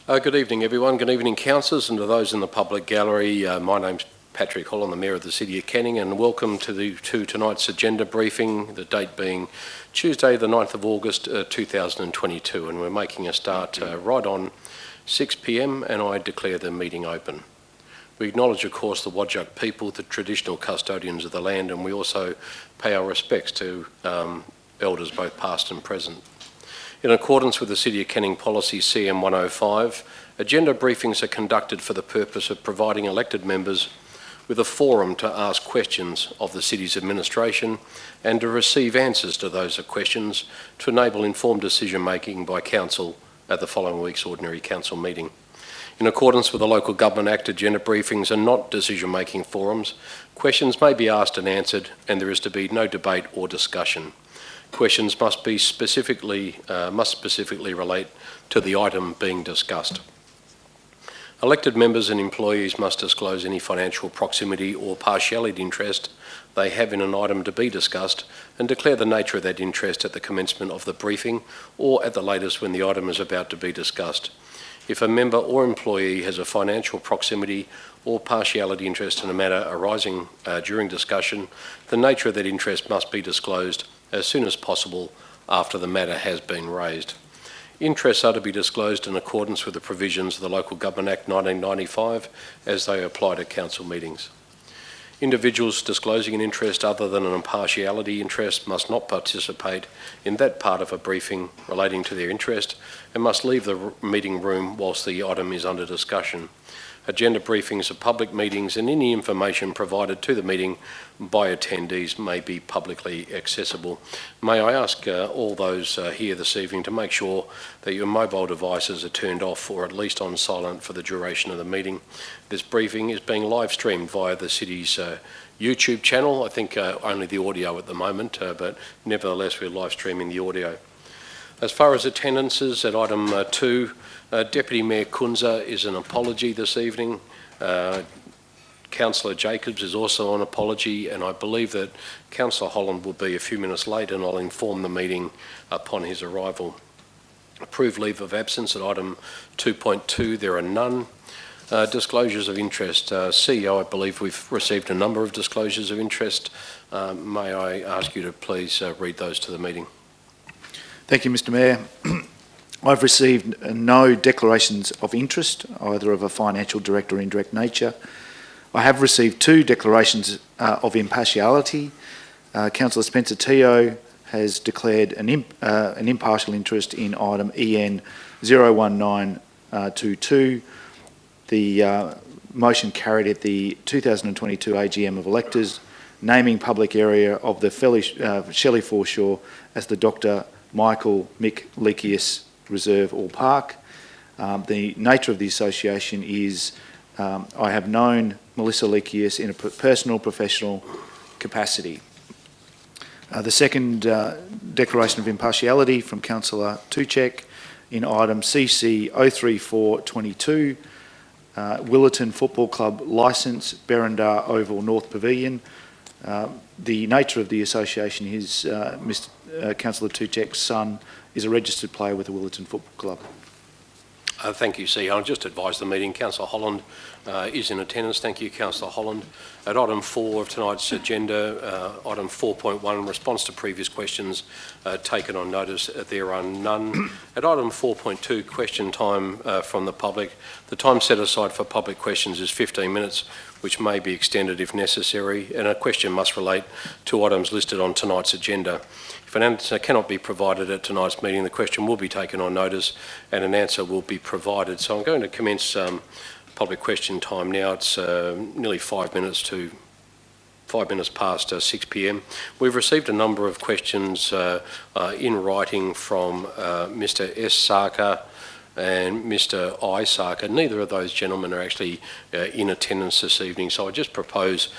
Good evening, everyone. Good evening, councillors, and to those in the public gallery. My name's Patrick Holland, the Mayor of the City of Canning, and welcome to tonight's agenda briefing, the date being Tuesday the 9th of August 2022, and we're making a start right on 6 p.m, and I declare the meeting open. We acknowledge, of course, the Whadjuk people, the traditional custodians of the land, and we also pay our respects to elders both past and present. In accordance with the City of Canning Policy CM 105, agenda briefings are conducted for the purpose of providing elected members with a forum to ask questions of the City's administration and to receive answers to those questions to enable informed decision making by Council at the following week's ordinary Council meeting. In accordance with the Local Government Act, agenda briefings are not decision-making forums. Questions may be asked and answered, and there is to be no debate or discussion. Questions must specifically relate to the item being discussed. Elected members and employees must disclose any financial proximity or partiality interest they have in an item to be discussed and declare the nature of that interest at the commencement of the briefing or at the latest when the item is about to be discussed. If a member or employee has a financial proximity or partiality interest in a matter arising during discussion, the nature of that interest must be disclosed as soon as possible after the matter has been raised. Interests are to be disclosed in accordance with the provisions of the Local Government Act 1995 as they apply to council meetings. Individuals disclosing an interest other than an impartiality interest must not participate in that part of a briefing relating to their interest and must leave the meeting room whilst the item is under discussion. Agenda briefings are public meetings and any information provided to the meeting by attendees may be publicly accessible. May I ask all those here this evening to make sure that your mobile devices are turned off or at least on silent for the duration of the meeting. This briefing is being live streamed via the City's YouTube channel. I think only the audio at the moment, but nevertheless we're live streaming the audio. As far as attendances at item 2, Deputy Mayor Kunza is an apology this evening. Councillor Jacobs is also on apology, and I believe that Councillor Holland will be a few minutes late, and I'll inform the meeting upon his arrival. Approved leave of absence at item 2.2, there are none. Disclosures of interest. CEO, I believe we've received a number of disclosures of interest. May I ask you to please read those to the meeting? Thank you, Mr. Mayor. I've received no declarations of interest, either of a financial, direct or indirect nature. I have received 2 declarations of impartiality. Councillor Spencer Teo has declared an impartial interest in item EN 01922. The motion carried at the 2022 AGM of electors, naming public area of the Shelley Foreshore as the Dr. Michael Mick Leakius Reserve or Park. The nature of the association is I have known Melissa Leakius in a personal, professional capacity. The second declaration of impartiality from Councillor Tuchek in item CC 03422, Willerton Football Club licence, Berendar Oval North Pavilion. The nature of the association is Councillor Tuchek's son is a registered player with the Willerton Football Club. Thank you, CEO. I'll just advise the meeting. Councillor Holland is in attendance. Thank you, Councillor Holland. At item 4 of tonight's agenda, item 4.1, response to previous questions taken on notice, there are none. At item 4.2, question time from the public, the time set aside for public questions is 15 minutes, which may be extended if necessary, and a question must relate to items listed on tonight's agenda. If an answer cannot be provided at tonight's meeting, the question will be taken on notice and an answer will be provided. So I'm going to commence public question time now. It's nearly 5 minutes past 6 p.m. We've received a number of questions in writing from Mr. S. Sarkar and Mr. I. Sarkar. Neither of those gentlemen are actually in attendance this evening, so I just propose,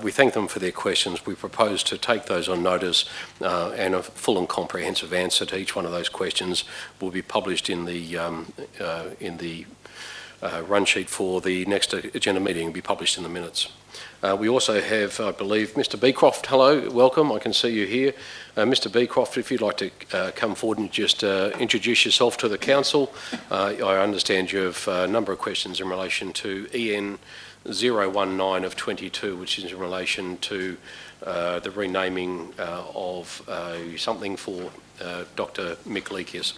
we thank them for their questions, we propose to take those on notice and a full and comprehensive answer to each one of those questions will be published in the run sheet for the next agenda meeting will be published in the minutes. We also have, I believe, Mr. Beecroft. Hello, welcome. I can see you here. Mr. Beecroft, if you'd like to come forward and just introduce yourself to the council. I understand you have a number of questions in relation to EN 019 of 22, which is in relation to the renaming of something for Dr. Mick Leakius.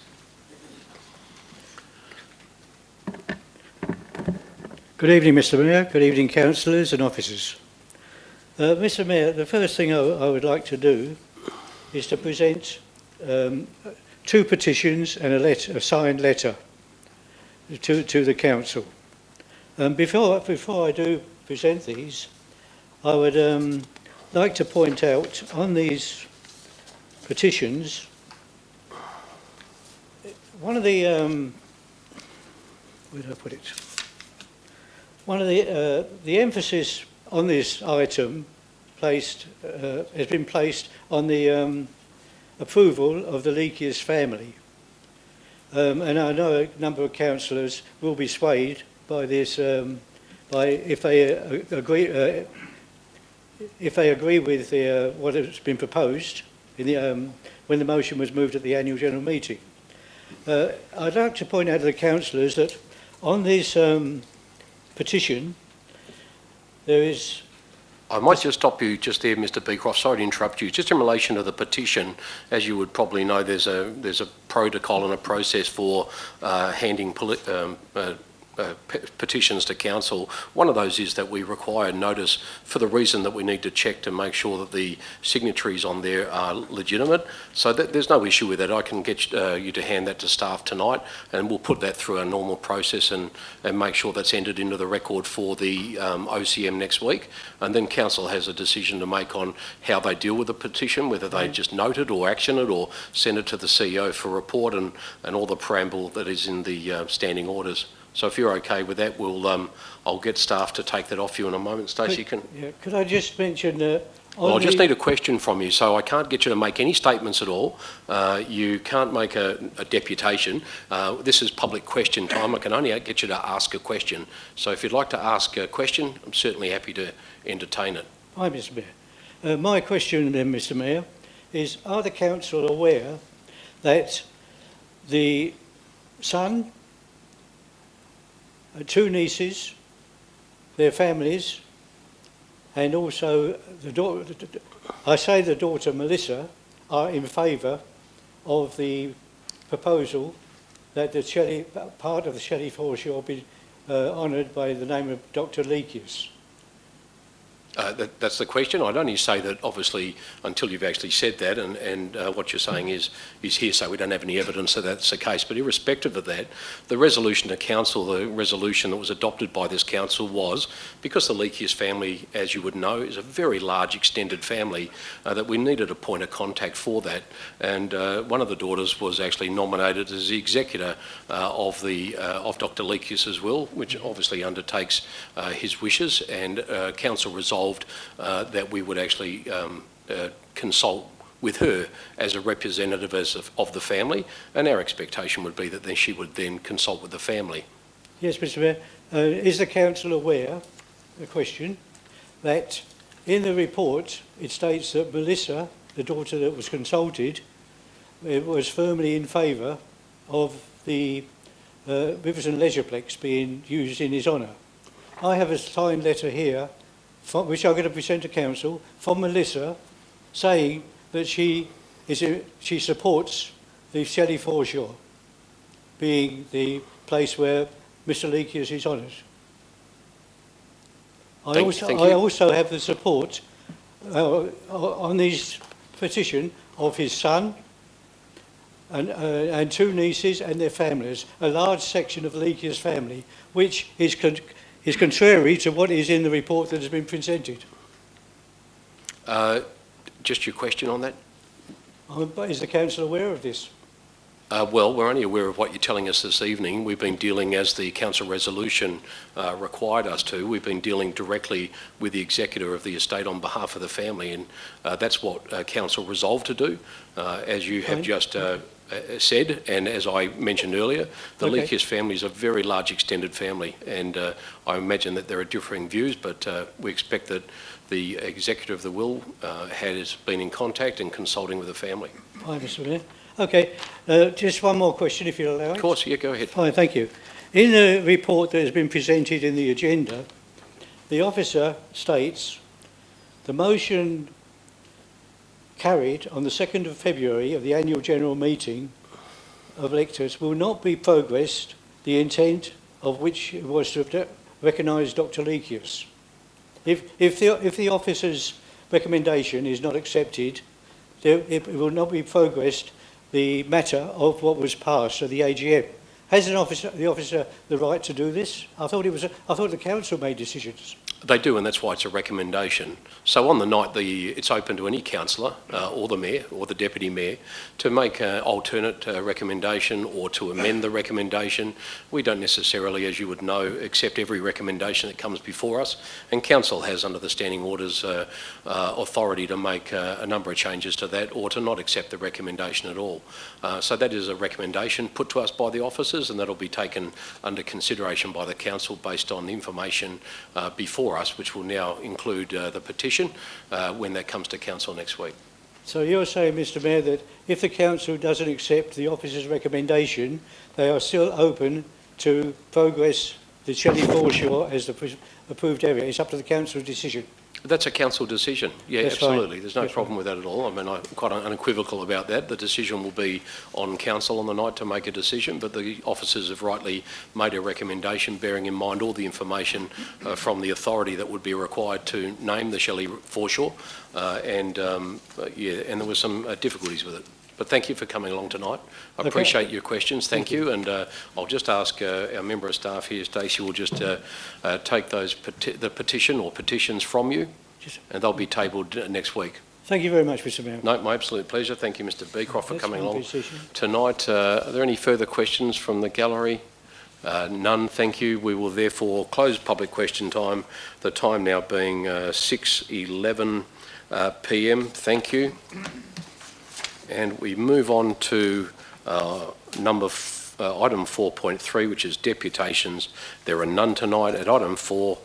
Good evening, Mr. Mayor. Good evening, councillors and officers. Mr. Mayor, the first thing I would like to do is to present 2 petitions and a signed letter to the council. Before I do present these, I would like to point out on these petitions, one of the where did I put it? One of the emphasis on this item has been placed on the approval of the Leakius family, and I know a number of councillors will be swayed by this, if they agree with what has been proposed in the, when the motion was moved at the annual general meeting. I'd like to point out to the councillors that on this petition, there is... I might just stop you just there, Mr. Beecroft. Sorry to interrupt you. Just in relation to the petition, as you would probably know, there's a protocol and a process for handing petitions to council. One of those is that we require notice for the reason that we need to check to make sure that the signatories on there are legitimate. So there's no issue with that. I can get you to hand that to staff tonight, and we'll put that through our normal process and make sure that's entered into the record for the OCM next week. And then council has a decision to make on how they deal with the petition, whether they just note it or action it or send it to the CEO for report and all the preamble that is in the standing orders. So if you're okay with that, I'll get staff to take that off you in a moment. Stacey, could I just mention... I just need a question from you, so I can't get you to make any statements at all. You can't make a deputation. This is public question time. I can only get you to ask a question. So if you'd like to ask a question, I'm certainly happy to entertain it. Hi, Mr. Mayor. My question then, Mr. Mayor, is are the council aware that the son, 2 nieces, their families, and also the daughter, the daughter Melissa, are in favour of the proposal that the part of the Shelley foreshore be honoured by the name of Dr. Leakius? That's the question. I'd only say that obviously until you've actually said that and what you're saying is hearsay. We don't have any evidence that that's the case. But irrespective of that, the resolution to council, the resolution that was adopted by this council was, because the Leakius family, as you would know, is a very large extended family, that we needed a point of contact for that. And one of the daughters was actually nominated as the executor of Dr. Leakius's will, which obviously undertakes his wishes, and council resolved that we would actually consult with her as a representative of the family, and our expectation would be that then she would then consult with the family. Yes, Mr. Mayor. Is the council aware, the question, that in the report it states that Melissa, the daughter that was consulted, was firmly in favour of the Rivers and Leisureplex being used in his honour? I have a signed letter here which I'm going to present to council, from Melissa, saying that she supports the Shelley foreshore being the place where Mr. Leakius is honoured. I also have the support on this petition of his son and 2 nieces and their families, a large section of Leakius family, which is contrary to what is in the report that has been presented. Just your question on that? Is the council aware of this? Well, we're only aware of what you're telling us this evening. We've been dealing, as the council resolution required us to, we've been dealing directly with the executor of the estate on behalf of the family, and that's what council resolved to do. As you have just said, and as I mentioned earlier, the Okay. Leakius family is a very large extended family, and I imagine that there are differing views, but we expect that the executor of the will has been in contact and consulting with the family. Fine, Mr. Mayor. Okay, just one more question, if you'll allow it. Of course, yeah, go ahead. Fine, thank you. In the report that has been presented in the agenda, the officer states, the motion carried on the 2nd of February of the annual general meeting of electors will not be progressed, the intent of which was to recognise Dr. Leakius. If the officer's recommendation is not accepted, it will not be progressed the matter of what was passed at the AGM. Has the officer the right to do this? I thought the council made decisions. They do, and that's why it's a recommendation. So on the night, it's open to any councillor or the mayor or the deputy mayor to make an alternate recommendation or to amend the recommendation. We don't necessarily, as you would know, accept every recommendation that comes before us, and council has, under the standing orders, authority to make a number of changes to that or to not accept the recommendation at all. So that is a recommendation put to us by the officers, and that'll be taken under consideration by the council based on the information before us, which will now include the petition when that comes to council next week. So you're saying, Mr. Mayor, that if the council doesn't accept the officer's recommendation, they are still open to progress the Shelley foreshore as the approved area. It's up to the council's decision. That's a council decision. Yeah, That's absolutely. fine. There's no That's problem with that at all. I mean, I'm quite unequivocal about that. The decision will be on council on the night to make a decision, but the officers have rightly made a recommendation, bearing in mind all the information from the authority that would be required to name the Shelley foreshore. And there were some difficulties with it. But thank you for coming along tonight. I appreciate your questions. Thank you. And I'll just ask our member of staff here, Stacey, will just take the petition or petitions from you, and they'll be tabled next week. Thank you very much, Mr. Mayor. No, my absolute pleasure. Thank you, Mr. Beecroft, for That's coming my along decision. tonight. Are there any further questions from the gallery? None, thank you. We will therefore close public question time, the time now being 6:11 p.m. Thank you. And we move on to item 4.3, which is deputations. There are none tonight. At item 5,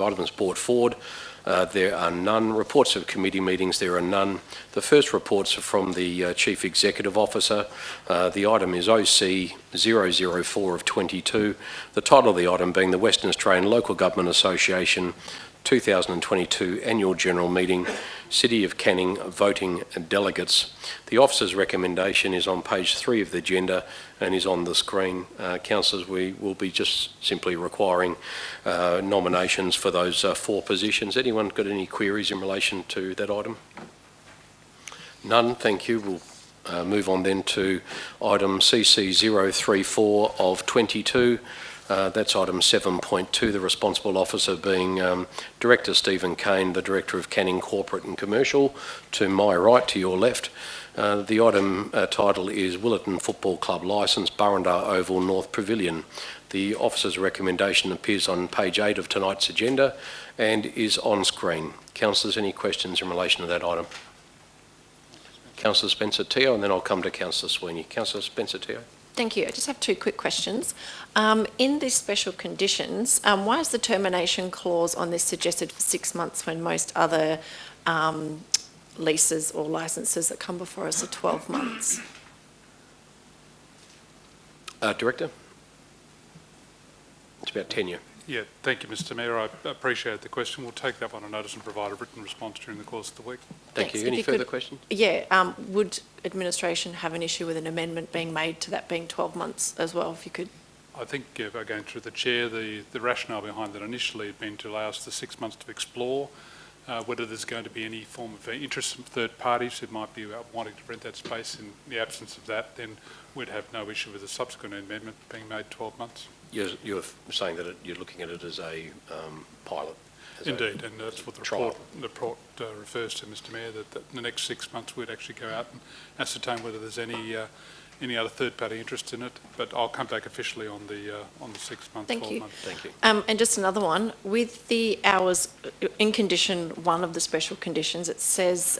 items brought forward. There are none. Reports of committee meetings, there are none. The first reports are from the Chief Executive Officer. The item is OC 004 of 22. The title of the item being the Western Australian Local Government Association 2022 Annual General Meeting, City of Canning Voting Delegates. The officer's recommendation is on page 3 of the agenda and is on the screen. Councillors, we will be just simply requiring nominations for those 4 positions. Anyone got any queries in relation to that item? None, thank you. We'll move on then to item CC 034 of 22. That's item 7.2, the responsible officer being Director Stephen Kane, the Director of Canning Corporate and Commercial, to my right, to your left. The item title is Willetton Football Club Licence, Burrendar Oval, North Pavilion. The officer's recommendation appears on page 8 of tonight's agenda and is on screen. Councillors, any questions in relation to that item? Councillor Spencer-Teo, and then I'll come to Councillor Sweeney. Councillor Spencer-Teo. Thank you. I just have 2 quick questions. In these special conditions, why is the termination clause on this suggested for 6 months when most other leases or licences that come before us are 12 months? Director? It's about tenure. Yeah, thank you, Mr. Mayor. I appreciate the question. We'll take that one on notice and provide a written response during the course of the week. Thank Thanks. you. Any further questions? Yeah. Would administration have an issue with an amendment being made to that being 12 months as well, if you could? I think, again, through the Chair, the rationale behind that initially had been to allow us the 6 months to explore whether there's going to be any form of interest from third parties who might be wanting to rent that space. In the absence of that, then we'd have no issue with a subsequent amendment being made 12 months. You're saying that you're looking at it as a pilot? Indeed, and that's what the report refers to, Mr. Mayor, that in the next 6 months we'd actually go out and ascertain whether there's any other third-party interest in it. But I'll come back officially on the 6 months, 12 months. Thank you. And just another one, with the hours, in condition 1 of the special conditions, it says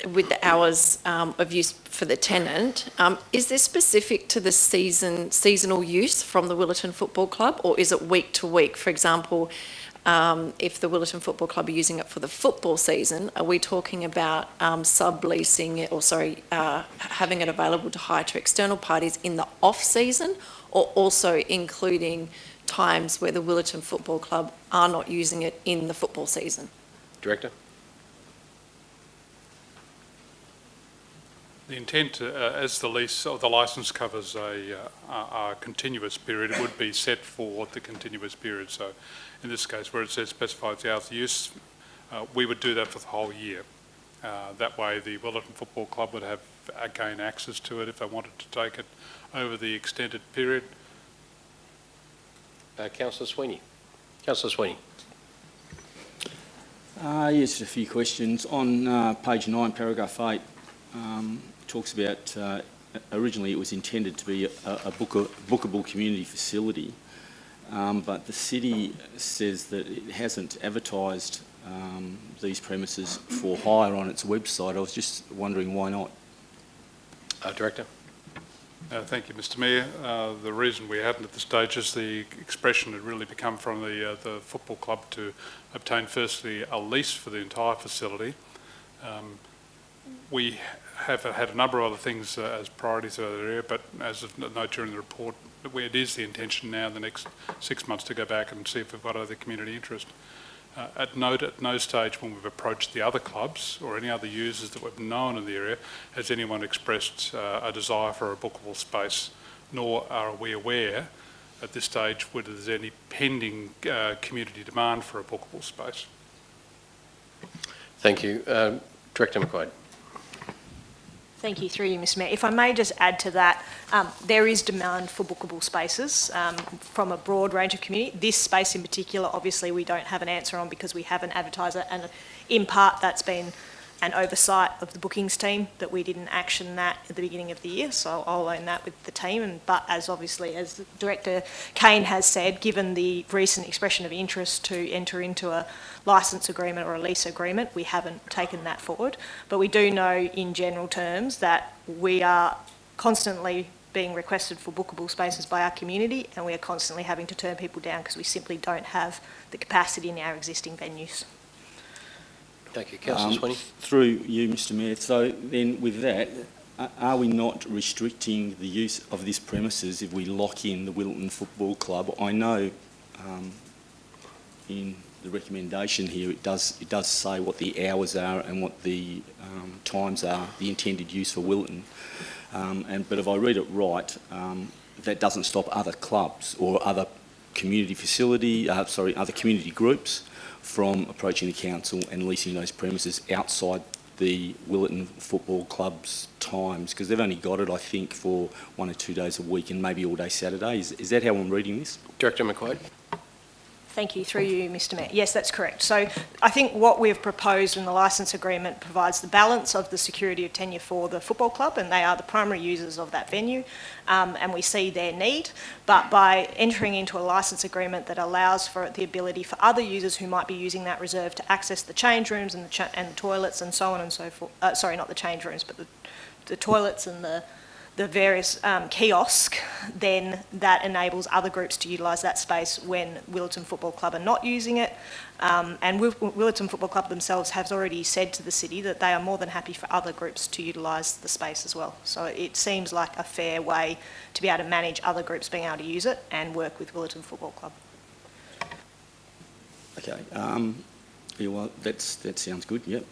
with the hours of use for the tenant, is this specific to the seasonal use from the Willetton Football Club, or is it week to week? For example, if the Willetton Football Club are using it for the football season, are we talking about subleasing it, or having it available to hire to external parties in the off-season, or also including times where the Willetton Football Club are not using it in the football season? Director? The intent, as the lease or the licence covers a continuous period, it would be set for the continuous period. So in this case, where it says specifies the hours of use, we would do that for the whole year. That way the Willetton Football Club would have, again, access to it if they wanted to take it over the extended period. Councillor Sweeney. Councillor Sweeney. Yes, a few questions. On page 9, paragraph 8, talks about originally it was intended to be a bookable community facility, but the city says that it hasn't advertised these premises for hire on its website. I was just wondering why not. Director? Thank you, Mr Mayor. The reason we hadn't at this stage is the expression had really become from the football club to obtain firstly a lease for the entire facility. We have had a number of other things as priorities in that area, but as of note during the report, it is the intention now in the next 6 months to go back and see if we've got other community interest. At no stage when we've approached the other clubs or any other users that we've known in the area has anyone expressed a desire for a bookable space, nor are we aware at this stage whether there's any pending community demand for a bookable space. Thank you. Director McQuaid. Thank you, through you, Mr Mayor. If I may just add to that, there is demand for bookable spaces from a broad range of community. This space in particular, obviously, we don't have an answer on because we haven't advertised it, and in part that's been an oversight of the bookings team that we didn't action that at the beginning of the year, so I'll own that with the team. But as obviously, as Director Kane has said, given the recent expression of interest to enter into a licence agreement or a lease agreement, we haven't taken that forward. But we do know in general terms that we are constantly being requested for bookable spaces by our community, and we are constantly having to turn people down because we simply don't have the capacity in our existing venues. Thank you. Councillor Sweeney. Through you, Mr Mayor. So then with that, are we not restricting the use of this premises if we lock in the Willetton Football Club? I know in the recommendation here it does say what the hours are and what the times are, the intended use for Willetton. But if I read it right, that doesn't stop other clubs or other community other community groups from approaching the council and leasing those premises outside the Willetton Football Club's times, because they've only got it, I think, for 1 or 2 days a week and maybe all day Saturday. Is that how I'm reading this? Director McQuaid. Thank you, through you, Mr Mayor. Yes, that's correct. So I think what we've proposed in the licence agreement provides the balance of the security of tenure for the football club, and they are the primary users of that venue, and we see their need. But by entering into a licence agreement that allows for the ability for other users who might be using that reserve to access the change rooms and the toilets and so on and so forth, sorry, not the change rooms, but the toilets and the various kiosks, then that enables other groups to utilise that space when Willetton Football Club are not using it. And Willetton Football Club themselves has already said to the city that they are more than happy for other groups to utilise the space as well. So it seems like a fair way to be able to manage other groups being able to use it and work with Willetton Football Club. Okay. Yeah, well, that sounds good, yep.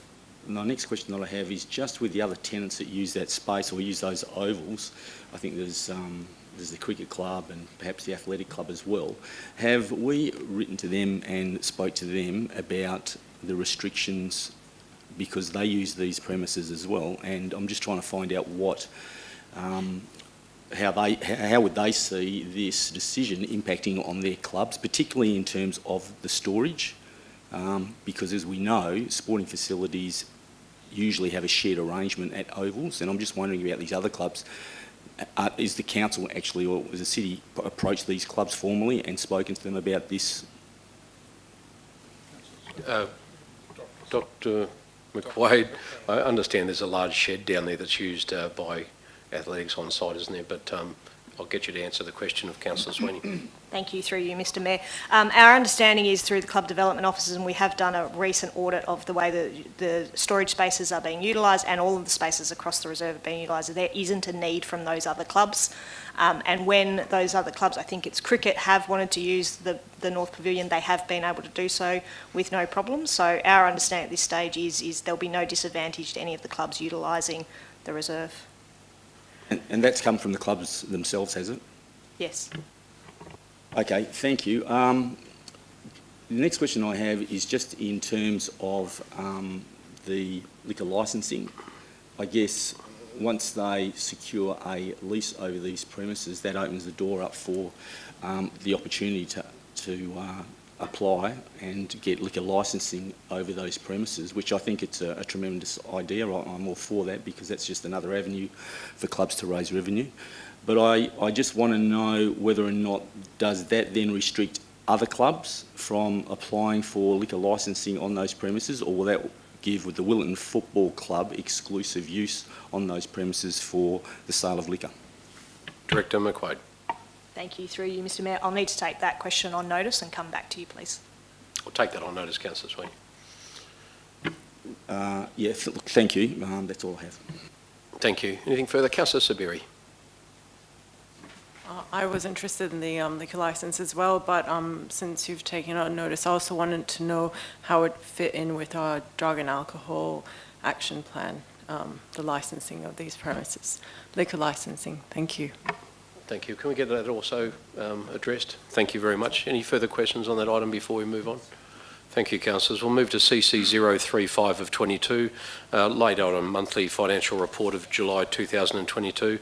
My next question that I have is just with the other tenants that use that space or use those ovals. I think there's the cricket club and perhaps the athletic club as well. Have we written to them and spoke to them about the restrictions, because they use these premises as well? And I'm just trying to find out what, how would they see this decision impacting on their clubs, particularly in terms of the storage, because as we know, sporting facilities usually have a shared arrangement at ovals, and I'm just wondering about these other clubs. Is the council actually, or has the city approached these clubs formally and spoken to them about this? Dr. McQuaid. I understand there's a large shed down there that's used by athletics on site, isn't there? But I'll get you to answer the question of Councillor Sweeney. Thank you, through you, Mr Mayor. Our understanding is through the club development officers, and we have done a recent audit of the way the storage spaces are being utilised and all of the spaces across the reserve are being utilised. There isn't a need from those other clubs. And when those other clubs, I think it's cricket, have wanted to use the North Pavilion, they have been able to do so with no problem. So our understanding at this stage is there'll be no disadvantage to any of the clubs utilising the reserve. And that's come from the clubs themselves, has it? Yes. Okay, thank you. The next question I have is just in terms of the liquor licensing. I guess once they secure a lease over these premises, that opens the door up for the opportunity to apply and get liquor licensing over those premises, which I think it's a tremendous idea. I'm all for that because that's just another avenue for clubs to raise revenue. But I just want to know whether or not does that then restrict other clubs from applying for liquor licensing on those premises, or will that give the Willetton Football Club exclusive use on those premises for the sale of liquor? Director McQuaid. Thank you, through you, Mr Mayor. I'll need to take that question on notice and come back to you, please. I'll take that on notice, Councillor Sweeney. Look, thank you. That's all I have. Thank you. Anything further? Councillor Sabiri. I was interested in the liquor licence as well, but since you've taken on notice, I also wanted to know how it fit in with our drug and alcohol action plan, the licensing of these premises, liquor licensing. Thank you. Thank you. Can we get that also addressed? Thank you very much. Any further questions on that item before we move on? Thank you, councillors. We'll move to CC 035 of 22, laid out on monthly financial report of July 2022.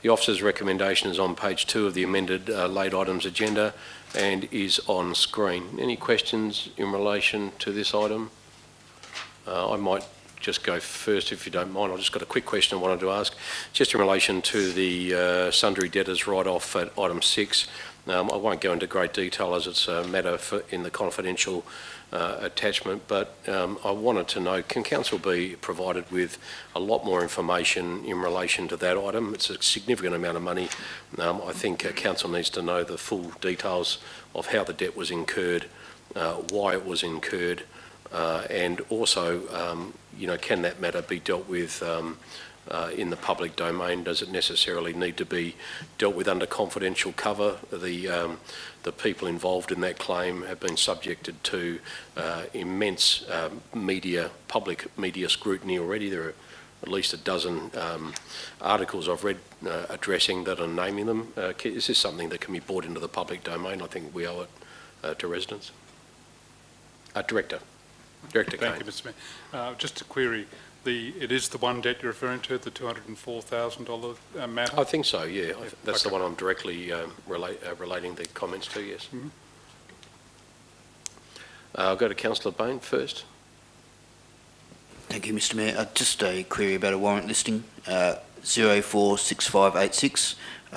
The officer's recommendation is on page 2 of the amended laid items agenda and is on screen. Any questions in relation to this item? I might just go first, if you don't mind. I've just got a quick question I wanted to ask, just in relation to the sundry debtors write-off at item 6. I won't go into great detail as it's a matter in the confidential attachment, but I wanted to know, can council be provided with a lot more information in relation to that item? It's a significant amount of money. I think council needs to know the full details of how the debt was incurred, why it was incurred, and also, can that matter be dealt with in the public domain? Does it necessarily need to be dealt with under confidential cover? The people involved in that claim have been subjected to immense public media scrutiny already. There are at least a dozen articles I've read addressing that and naming them. Is this something that can be brought into the public domain? I think we owe it to residents. Director Kane. Thank you, Mr Mayor. Just a query. It is the one debt you're referring to, the $204,000 matter? I think so, yeah. That's the one I'm directly relating the comments to, yes. Mm-hmm. I'll go to Councillor Bain first. Thank you, Mr Mayor. Just a query about a warrant listing, 046586,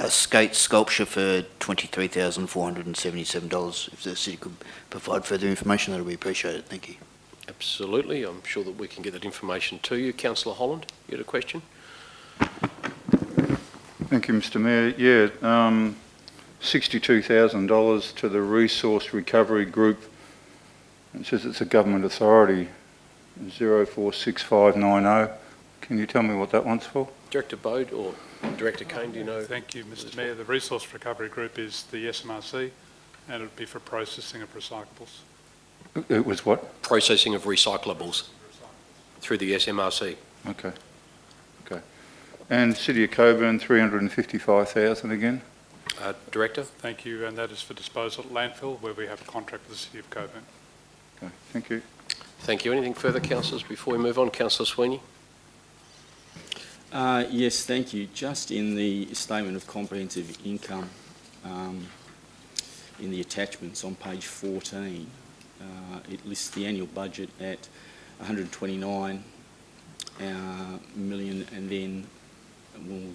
skate sculpture for $23,477. If the city could provide further information, that would be appreciated. Thank you. Absolutely. I'm sure that we can get that information to you. Councillor Holland, you had a question? Thank you, Mr Mayor. Yeah, $62,000 to the Resource Recovery Group. It says it's a government authority, 046590. Can you tell me what that one's for? Director Bode or Director Kane, do you know? Thank you, Mr Mayor. The Resource Recovery Group is the SMRC, and it would be for processing of recyclables. It was what? Processing of recyclables through the SMRC. Okay. And City of Coburn, 355,000 again? Director? Thank you, and that is for disposal at landfill, where we have a contract with the City of Coburn. Okay, thank you. Thank you. Anything further, councillors, before we move on? Councillor Sweeney? Yes, thank you. Just in the statement of comprehensive income, in the attachments on page 14, it lists the annual budget at 129 million, and then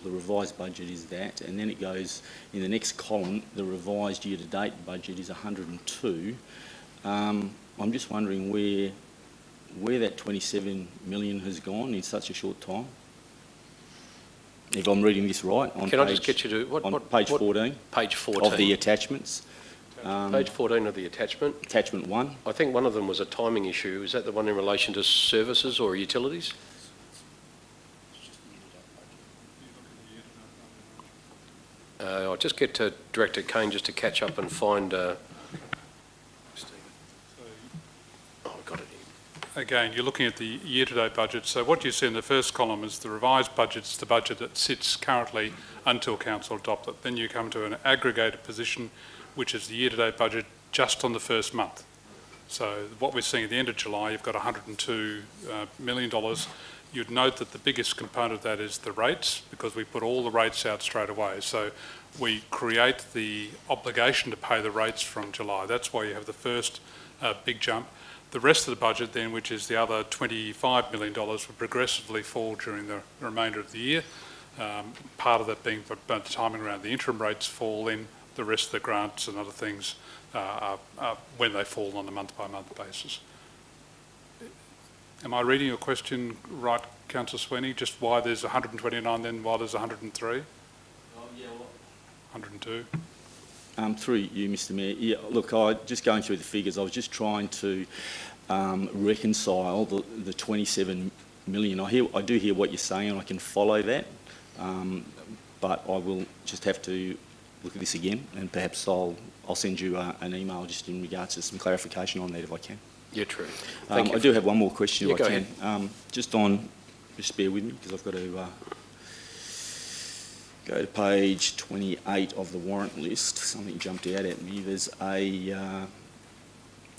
the revised budget is that, and then it goes in the next column. The revised year-to-date budget is 102. I'm just wondering where that 27 million has gone in such a short time? If I'm reading this right, on Can I just get you to, page 14 Page 14. of the attachments. Page 14 of the attachment. Attachment 1. I think one of them was a timing issue. Is that the one in relation to services or utilities? I'll just get to Director Kane just to catch up and find... Oh, I've got it here. Again, you're looking at the year-to-date budget. So what you see in the first column is the revised budget. It's the budget that sits currently until council adopt it. Then you come to an aggregated position, which is the year-to-date budget just on the first month. So what we're seeing at the end of July, you've got $102 million. You'd note that the biggest component of that is the rates, because we put all the rates out straight away. So we create the obligation to pay the rates from July. That's why you have the first big jump. The rest of the budget then, which is the other $25 million, will progressively fall during the remainder of the year. Part of that being the timing around the interim rates fall in, the rest of the grants and other things when they fall on a month-by-month basis. Am I reading your question right, Councillor Sweeney? Just why there's 129 then why there's 103? 102? Through you, Mr Mayor. Yeah, look, just going through the figures, I was just trying to reconcile the 27 million. I do hear what you're saying and I can follow that, but I will just have to look at this again and perhaps I'll send you an email just in regards to some clarification on that if I can. Yeah, true. Thank you. I do have one more question if I can. Ahead. Just bear with me because I've got to go to page 28 of the warrant list. Something jumped out at me. There's on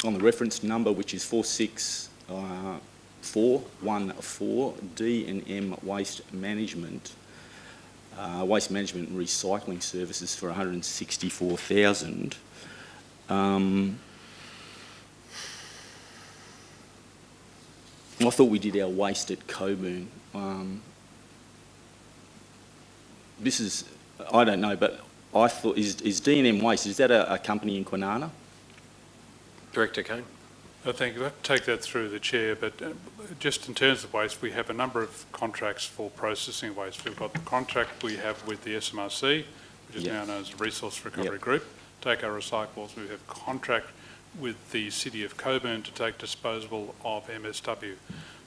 the reference number, which is 46414, D&M Waste Management. Waste Management and Recycling Services for 164,000. I thought we did our waste at Coburn. This is, I don't know, but I thought, is D&M Waste, is that a company in Kwinana? Director Kane. Thank you. I have to take that through the chair, but just in terms of waste, we have a number of contracts for processing waste. We've got the contract we have with the SMRC, which is now known as the Resource Recovery Group, take our recyclables. We have contract with the City of Coburn to take disposal of MSW.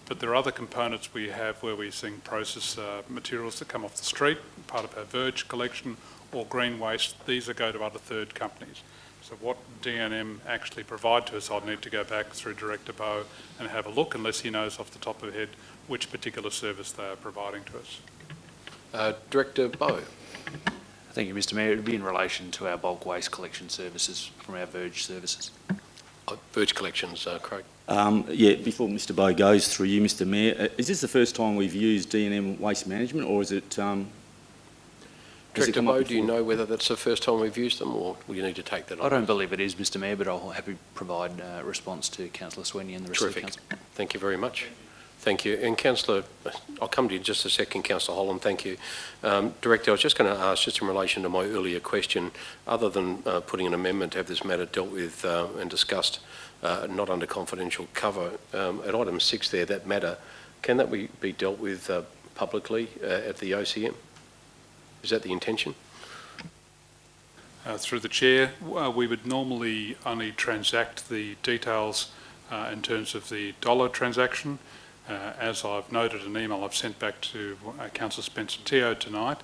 But there are other components we have where we're seeing process materials that come off the street, part of our verge collection or green waste. These go to other third companies. So what D&M actually provide to us, I'd need to go back through Director Bowe and have a look, unless he knows off the top of the head which particular service they are providing to us. Director Bowe. Thank you, Mr Mayor. It would be in relation to our bulk waste collection services from our verge services. Verge collections, Craig. Yeah, before Mr Bowe goes through you, Mr Mayor, is this the first time we've used D&M Waste Management, or is it... Director Bowe, do you know whether that's the first time we've used them, or will you need to take that on? I don't believe it is, Mr Mayor, but I'll happily provide a response to Councillor Sweeney and the rest of the council. Thank you very much. Thank you. And Councillor, I'll come to you in just a second, Councillor Holland, thank you. Director, I was just going to ask, just in relation to my earlier question, other than putting an amendment to have this matter dealt with and discussed, not under confidential cover, at item 6 there, that matter, can that be dealt with publicly at the OCM? Is that the intention? Through the chair, we would normally only transact the details in terms of the dollar transaction. As I've noted in an email I've sent back to Councillor Spencer-Teo tonight,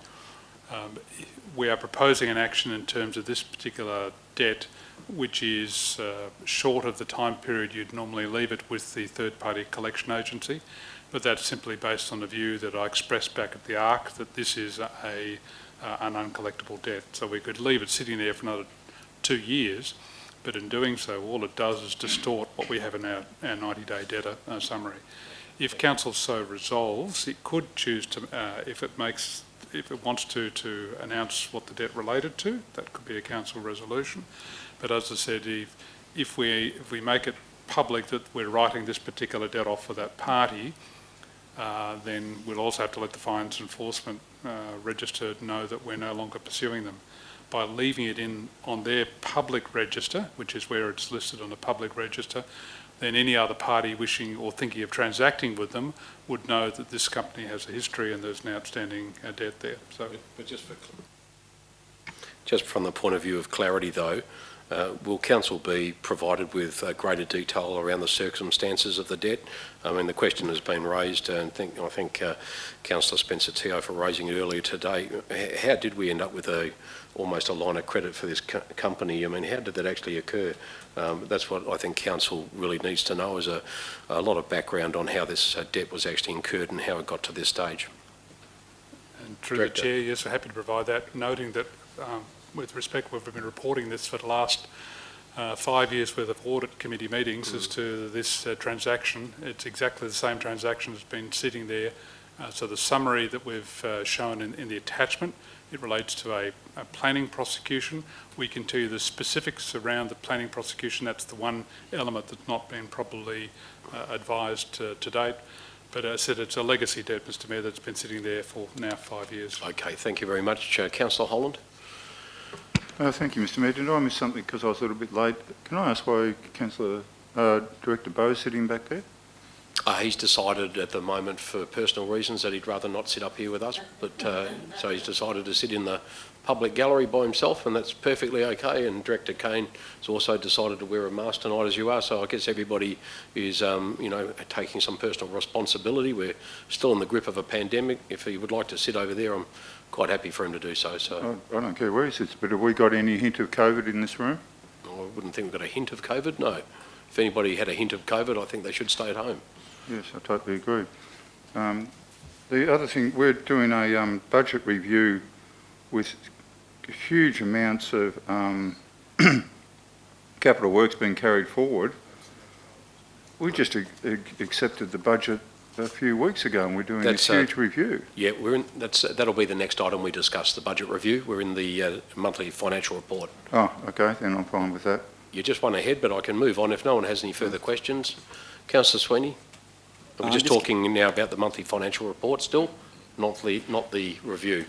we are proposing an action in terms of this particular debt, which is short of the time period you'd normally leave it with the third-party collection agency. But that's simply based on the view that I expressed back at the ARC that this is an uncollectible debt. So we could leave it sitting there for another 2 years, but in doing so, all it does is distort what we have in our 90-day debtor summary. If council so resolves, it could choose to, if it wants to announce what the debt related to, that could be a council resolution. But as I said, if we make it public that we're writing this particular debt off for that party, then we'll also have to let the Fines Enforcement Register know that we're no longer pursuing them. By leaving it on their public register, which is where it's listed on the public register, then any other party wishing or thinking of transacting with them would know that this company has a history and there's an outstanding debt there. So, but just from the point of view of clarity, though, will council be provided with greater detail around the circumstances of the debt? I mean, the question has been raised, and I think Councillor Spencer Teo for raising it earlier today. How did we end up with almost a line of credit for this company? I mean, how did that actually occur? That's what I think council really needs to know, is a lot of background on how this debt was actually incurred and how it got to this stage. and through Director. the Chair, yes, we're happy to provide that, noting that with respect, we've been reporting this for the last 5 years worth of audit committee meetings as to this transaction. It's exactly the same transaction that's been sitting there. So the summary that we've shown in the attachment, it relates to a planning prosecution. We can tell you the specifics around the planning prosecution. That's the one element that's not been properly advised to date. But as I said, it's a legacy debt, Mr Mayor, that's been sitting there for now 5 years. Okay, thank you very much. Councillor Holland? Thank you, Mr Mayor. Did I miss something because I was a little bit late? Can I ask why Director Bowe is sitting back there? He's decided at the moment for personal reasons that he'd rather not sit up here with us, but so he's decided to sit in the public gallery by himself, and that's perfectly okay. And Director Kane has also decided to wear a mask tonight, as you are. So I guess everybody is, taking some personal responsibility. We're still in the grip of a pandemic. If he would like to sit over there, I'm quite happy for him to do so. So I don't care where he sits, but have we got any hint of COVID in this room? I wouldn't think we've got a hint of COVID. No. If anybody had a hint of COVID, I think they should stay at home. Yes, I totally agree. The other thing, we're doing a budget review with huge amounts of capital works being carried forward. We just accepted the budget a few weeks ago, and we're doing this huge review. Yeah, that'll be the next item we discuss, the budget review. We're in the monthly financial report. Oh, okay, then I'm fine with that. You just went ahead, but I can move on if no one has any further questions. Councillor Sweeney? We're just talking now about the monthly financial report still, not the review.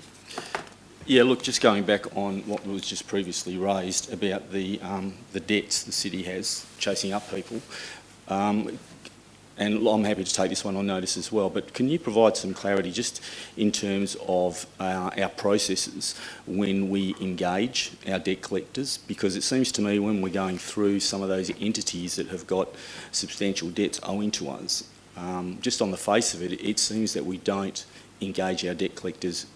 Yeah, look, just going back on what was just previously raised about the debts the city has chasing up people, and I'm happy to take this one on notice as well, but can you provide some clarity just in terms of our processes when we engage our debt collectors? Because it seems to me when we're going through some of those entities that have got substantial debts owing to us, just on the face of it, it seems that we don't engage our debt collectors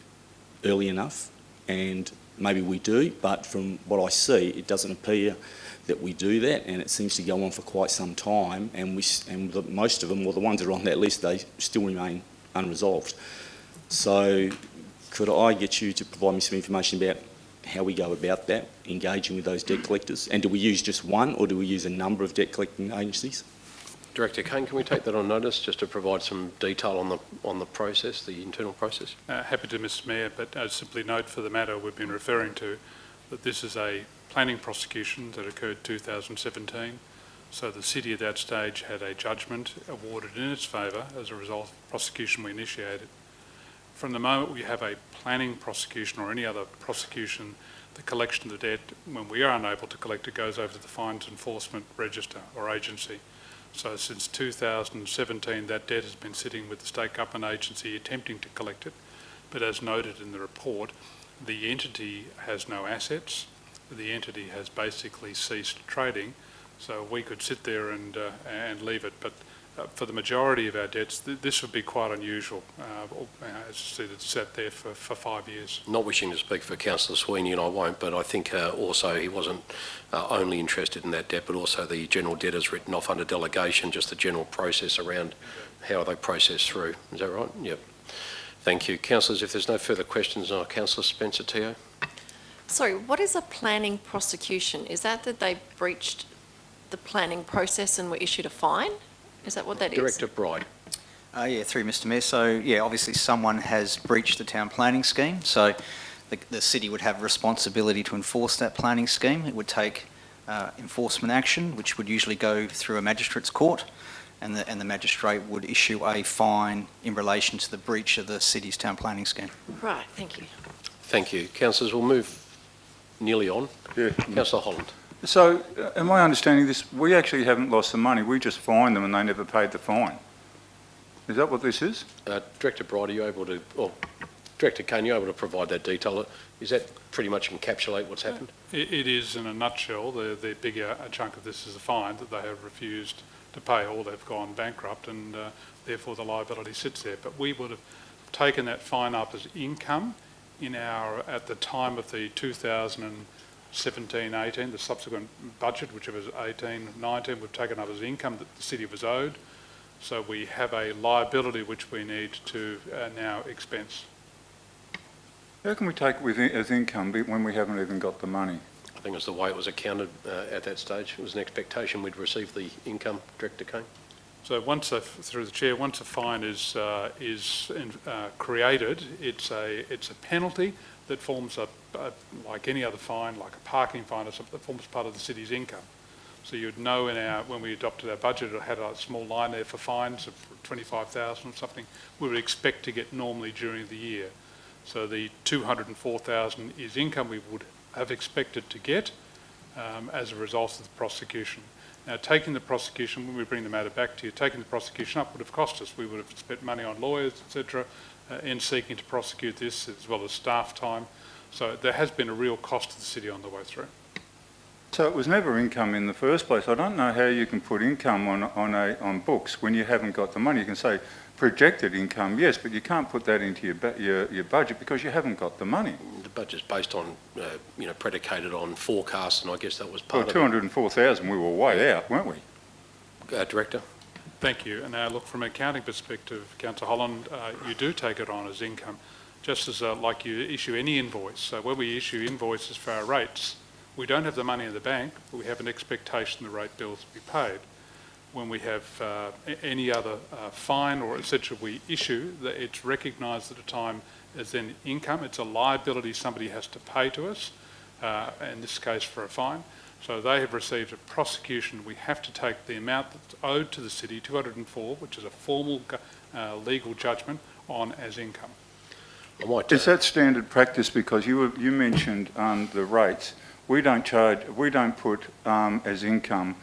early enough, and maybe we do, but from what I see, it doesn't appear that we do that, and it seems to go on for quite some time, and most of them, or the ones that are on that list, they still remain unresolved. So could I get you to provide me some information about how we go about that, engaging with those debt collectors? And do we use just one, or do we use a number of debt collecting agencies? Director Kane, can we take that on notice just to provide some detail on the process, the internal process? Happy to, Mr Mayor, but simply note for the matter we've been referring to that this is a planning prosecution that occurred 2017. So the city at that stage had a judgment awarded in its favour as a result of the prosecution we initiated. From the moment we have a planning prosecution or any other prosecution, the collection of the debt, when we are unable to collect it, goes over to the Fines Enforcement Register or agency. So since 2017, that debt has been sitting with the State Government Agency attempting to collect it. But as noted in the report, the entity has no assets. The entity has basically ceased trading. So we could sit there and leave it. But for the majority of our debts, this would be quite unusual. As I said, it's sat there for 5 years. Not wishing to speak for Councillor Sweeney, and I won't, but I think also he wasn't only interested in that debt, but also the general debtors written off under delegation, just the general process around how they process through. Is that right? Yep. Thank you. Councillors, if there's no further questions, Councillor Spencer Teo. Sorry, what is a planning prosecution? Is that they breached the planning process and were issued a fine? Is that what that is? Director Bride. Yeah, through Mr Mayor. So, yeah, obviously someone has breached the town planning scheme. So the city would have responsibility to enforce that planning scheme. It would take enforcement action, which would usually go through a magistrate's court, and the magistrate would issue a fine in relation to the breach of the city's town planning scheme. Right, thank you. Thank you. Councillors, we'll move nearly on. Yeah. Councillor Holland. So, am I understanding this? We actually haven't lost the money, we just fined them and they never paid the fine. Is that what this is? Director Bright, are you able to, or Director Kane, are you able to provide that detail? Is that pretty much encapsulate what's happened? It is, in a nutshell, the bigger chunk of this is a fine that they have refused to pay, or they've gone bankrupt, and therefore the liability sits there. But we would have taken that fine up as income at the time of the 2017-18, the subsequent budget, which was 18-19, we've taken up as income that the city was owed. So we have a liability which we need to now expense. How can we take it as income when we haven't even got the money? I think it's the way it was accounted at that stage. It was an expectation we'd receive the income, Director Kane. So through the chair, once a fine is created, it's a penalty that forms like any other fine, like a parking fine or something, that forms part of the city's income. So you'd know when we adopted our budget, it had a small line there for fines of 25,000 or something. We would expect to get normally during the year. So the 204,000 is income we would have expected to get as a result of the prosecution. Now, taking the prosecution, when we bring the matter back to you, taking the prosecution up would have cost us. We would have spent money on lawyers, etc., in seeking to prosecute this, as well as staff time. So there has been a real cost to the city on the way through. So it was never income in the first place. I don't know how you can put income on books when you haven't got the money. You can say projected income, yes, but you can't put that into your budget because you haven't got the money. The budget's based on, predicated on forecasts, and I guess that was part of it. 204,000, we were way out, weren't we? Director? Thank you. And now look, from an accounting perspective, Councillor Holland, you do take it on as income, just as like you issue any invoice. So when we issue invoices for our rates, we don't have the money in the bank, but we have an expectation the rate bills will be paid. When we have any other fine or etc. we issue, that it's recognised at the time as then income. It's a liability somebody has to pay to us, in this case for a fine. So they have received a prosecution. We have to take the amount that's owed to the city, 204, which is a formal legal judgment, on as income. Is that standard practice? Because you mentioned the rates. We don't put as income,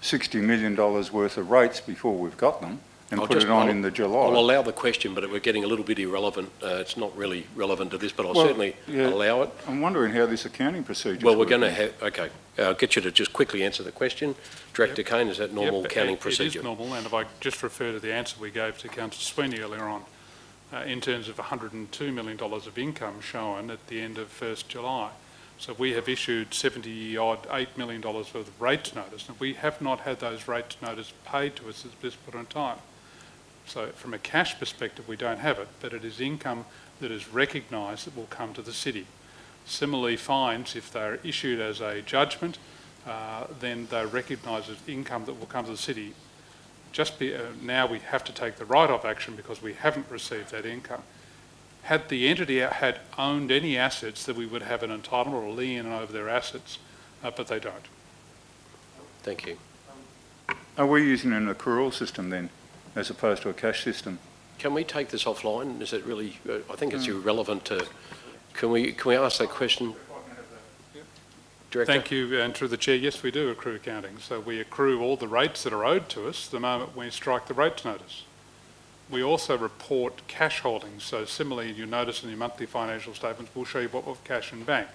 $60 million worth of rates before we've got them and put it on in the July. I'll allow the question, but we're getting a little bit irrelevant. It's not really relevant to this, but I'll certainly allow it. I'm wondering how this accounting procedure. Well, we're going to have, okay, I'll get you to just quickly answer the question. Director Kane, is that normal accounting procedure? It is normal, and if I just refer to the answer we gave to Councillor Sweeney earlier on, in terms of $102 million of income shown at the end of 1st July. So we have issued $8 million worth of rates notice, and we have not had those rates notice paid to us at this point in time. So from a cash perspective, we don't have it, but it is income that is recognised that will come to the city. Similarly, fines, if they're issued as a judgment, then they're recognised as income that will come to the city. Now we have to take the write-off action because we haven't received that income. Had the entity had owned any assets, that we would have an entitlement or a lien over their assets, but they don't. Thank you. Are we using an accrual system then, as opposed to a cash system? Can we take this offline? Is it really, I think it's irrelevant to, can we ask that question? Director? Thank you, and through the chair, yes, we do accrue accounting. So we accrue all the rates that are owed to us the moment we strike the rates notice. We also report cash holdings. So similarly, you notice in your monthly financial statements, we'll show you what we've cash in bank.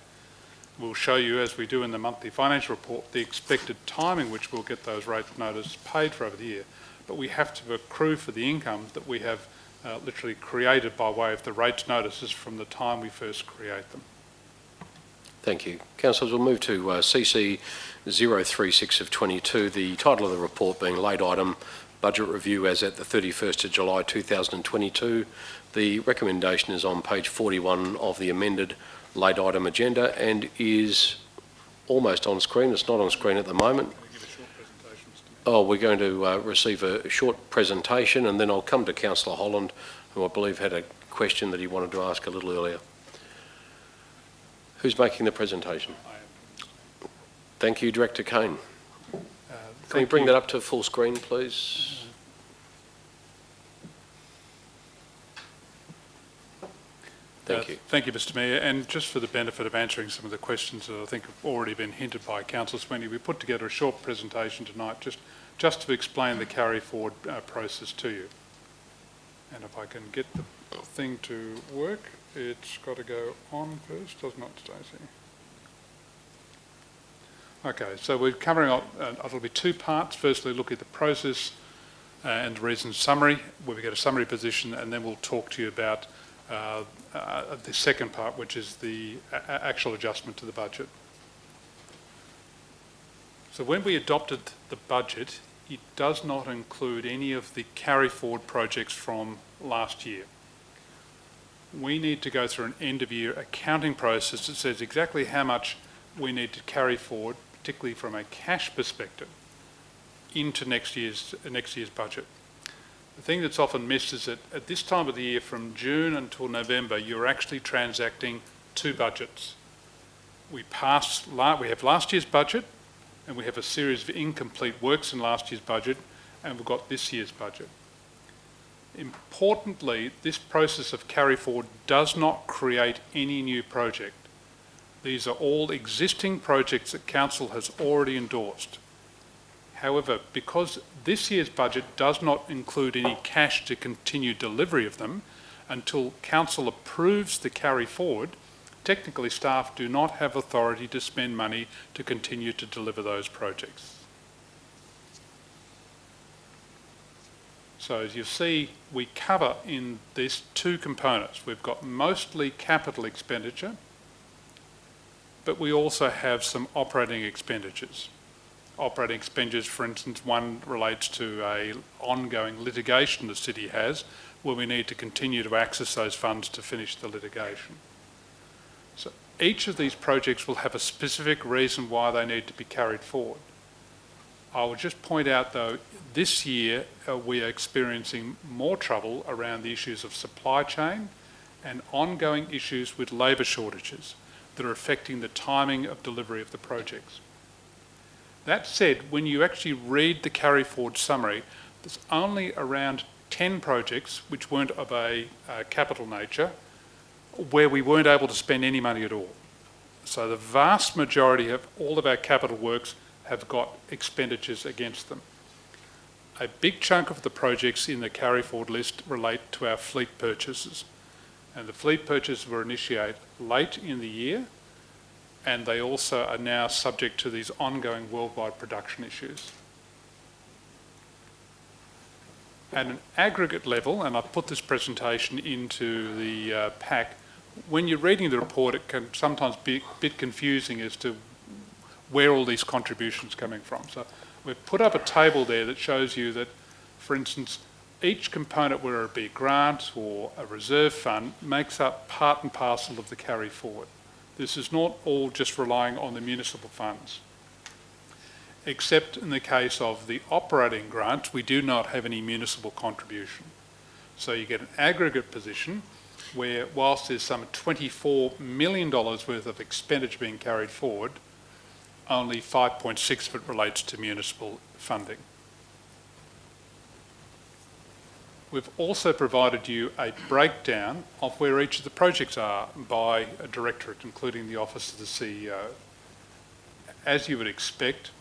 We'll show you, as we do in the monthly financial report, the expected timing which we'll get those rates notices paid for over the year. But we have to accrue for the income that we have literally created by way of the rates notices from the time we first create them. Thank you. Councillors, we'll move to CC 036 of 22, the title of the report being Late Item Budget Review as at the 31st of July 2022. The recommendation is on page 41 of the amended late item agenda and is almost on screen. It's not on screen at the moment. We're going to receive a short presentation, and then I'll come to Councillor Holland, who I believe had a question that he wanted to ask a little earlier. Who's making the presentation? Thank you, Director Kane. Can we bring that up to full screen, please? Thank you. Thank you, Mr Mayor. And just for the benefit of answering some of the questions that I think have already been hinted by Councillor Sweeney, we put together a short presentation tonight just to explain the carry forward process to you. And if I can get the thing to work, it's got to go on first, doesn't it, Stacey? Okay, so we're covering up, it'll be two parts. Firstly, look at the process and the reasons summary, where we get a summary position, and then we'll talk to you about the second part, which is the actual adjustment to the budget. So when we adopted the budget, it does not include any of the carry forward projects from last year. We need to go through an end of year accounting process that says exactly how much we need to carry forward, particularly from a cash perspective, into next year's budget. The thing that's often missed is that at this time of the year, from June until November, you're actually transacting two budgets. We have last year's budget, and we have a series of incomplete works in last year's budget, and we've got this year's budget. Importantly, this process of carry forward does not create any new project. These are all existing projects that Council has already endorsed. However, because this year's budget does not include any cash to continue delivery of them until Council approves the carry forward, technically staff do not have authority to spend money to continue to deliver those projects. So as you see, we cover in these two components. We've got mostly capital expenditure, but we also have some operating expenditures. Operating expenditures, for instance, one relates to an ongoing litigation the city has, where we need to continue to access those funds to finish the litigation. So each of these projects will have a specific reason why they need to be carried forward. I will just point out, though, this year we are experiencing more trouble around the issues of supply chain and ongoing issues with labour shortages that are affecting the timing of delivery of the projects. That said, when you actually read the carry forward summary, there's only around 10 projects which weren't of a capital nature where we weren't able to spend any money at all. So the vast majority of all of our capital works have got expenditures against them. A big chunk of the projects in the carry forward list relate to our fleet purchases. And the fleet purchases were initiated late in the year, and they also are now subject to these ongoing worldwide production issues. At an aggregate level, and I've put this presentation into the pack, when you're reading the report, it can sometimes be a bit confusing as to where all these contributions are coming from. So we've put up a table there that shows you that, for instance, each component, whether it be a grant or a reserve fund, makes up part and parcel of the carry forward. This is not all just relying on the municipal funds. Except in the case of the operating grants, we do not have any municipal contribution. So you get an aggregate position where, whilst there's some $24 million worth of expenditure being carried forward, only 5.6 of it relates to municipal funding. We've also provided you a breakdown of where each of the projects are by a directorate, including the Office of the CEO. As you would expect,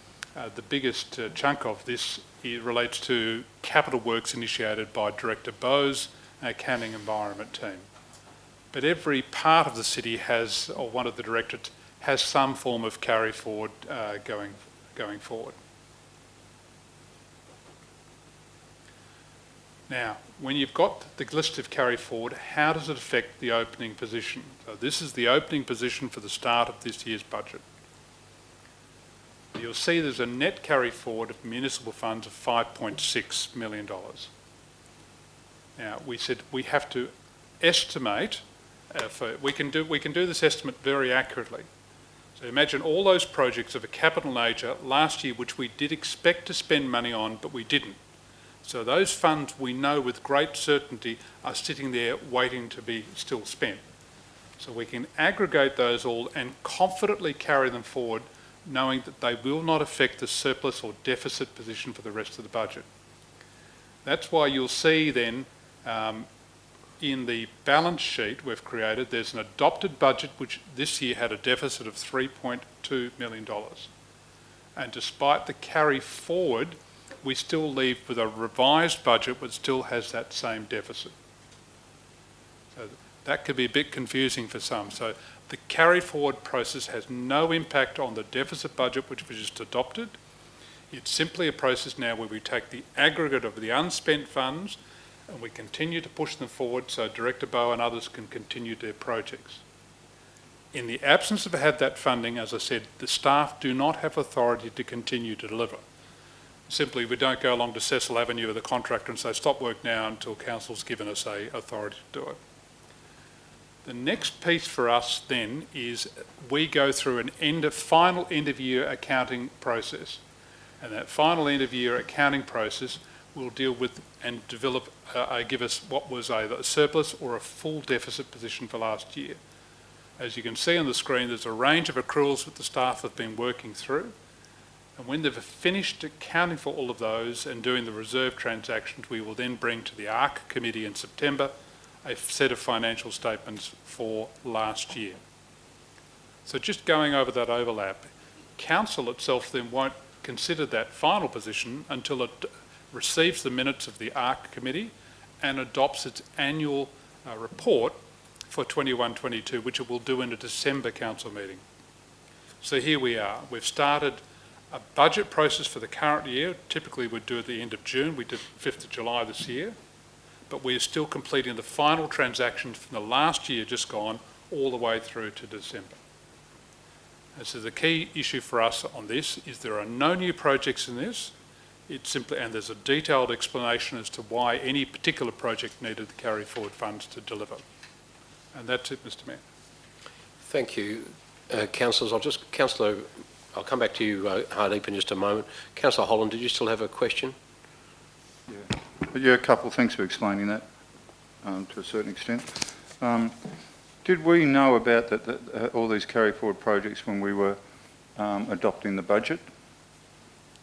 the biggest chunk of this relates to capital works initiated by Director Bowes, our Canning Environment team. But every part of the city has, or one of the directorates, has some form of carry forward going forward. Now, when you've got the list of carry forward, how does it affect the opening position? So this is the opening position for the start of this year's budget. You'll see there's a net carry forward of municipal funds of $5.6 million. Now, we said we have to estimate, we can do this estimate very accurately. So imagine all those projects of a capital nature last year which we did expect to spend money on, but we didn't. So those funds we know with great certainty are sitting there waiting to be still spent. So we can aggregate those all and confidently carry them forward, knowing that they will not affect the surplus or deficit position for the rest of the budget. That's why you'll see then in the balance sheet we've created, there's an adopted budget which this year had a deficit of $3.2 million. And despite the carry forward, we still leave with a revised budget which still has that same deficit. So that could be a bit confusing for some. So the carry forward process has no impact on the deficit budget which was just adopted. It's simply a process now where we take the aggregate of the unspent funds and we continue to push them forward so Director Bowe and others can continue their projects. In the absence of had that funding, as I said, the staff do not have authority to continue to deliver. Simply, we don't go along to Cecil Avenue with the contractor and say, stop work now until council's given us authority to do it. The next piece for us then is we go through an final end of year accounting process. And that final end of year accounting process will deal with and develop, give us what was either a surplus or a full deficit position for last year. As you can see on the screen, there's a range of accruals that the staff have been working through. And when they've finished accounting for all of those and doing the reserve transactions, we will then bring to the ARC committee in September a set of financial statements for last year. So just going over that overlap, council itself then won't consider that final position until it receives the minutes of the ARC committee and adopts its annual report for 21-22, which it will do in a December council meeting. So here we are. We've started a budget process for the current year. Typically we'd do it at the end of June. We did 5th of July this year. But we're still completing the final transactions from the last year just gone all the way through to December. And so the key issue for us on this is there are no new projects in this. It's simply, and there's a detailed explanation as to why any particular project needed the carry forward funds to deliver. And that's it, Mr. Mayor. Thank you, councillors. Councillor, I'll come back to you, Hardeep, in just a moment. Councillor Holland, did you still have a question? Yeah, a couple. Thanks for explaining that to a certain extent. Did we know about all these carry forward projects when we were adopting the budget?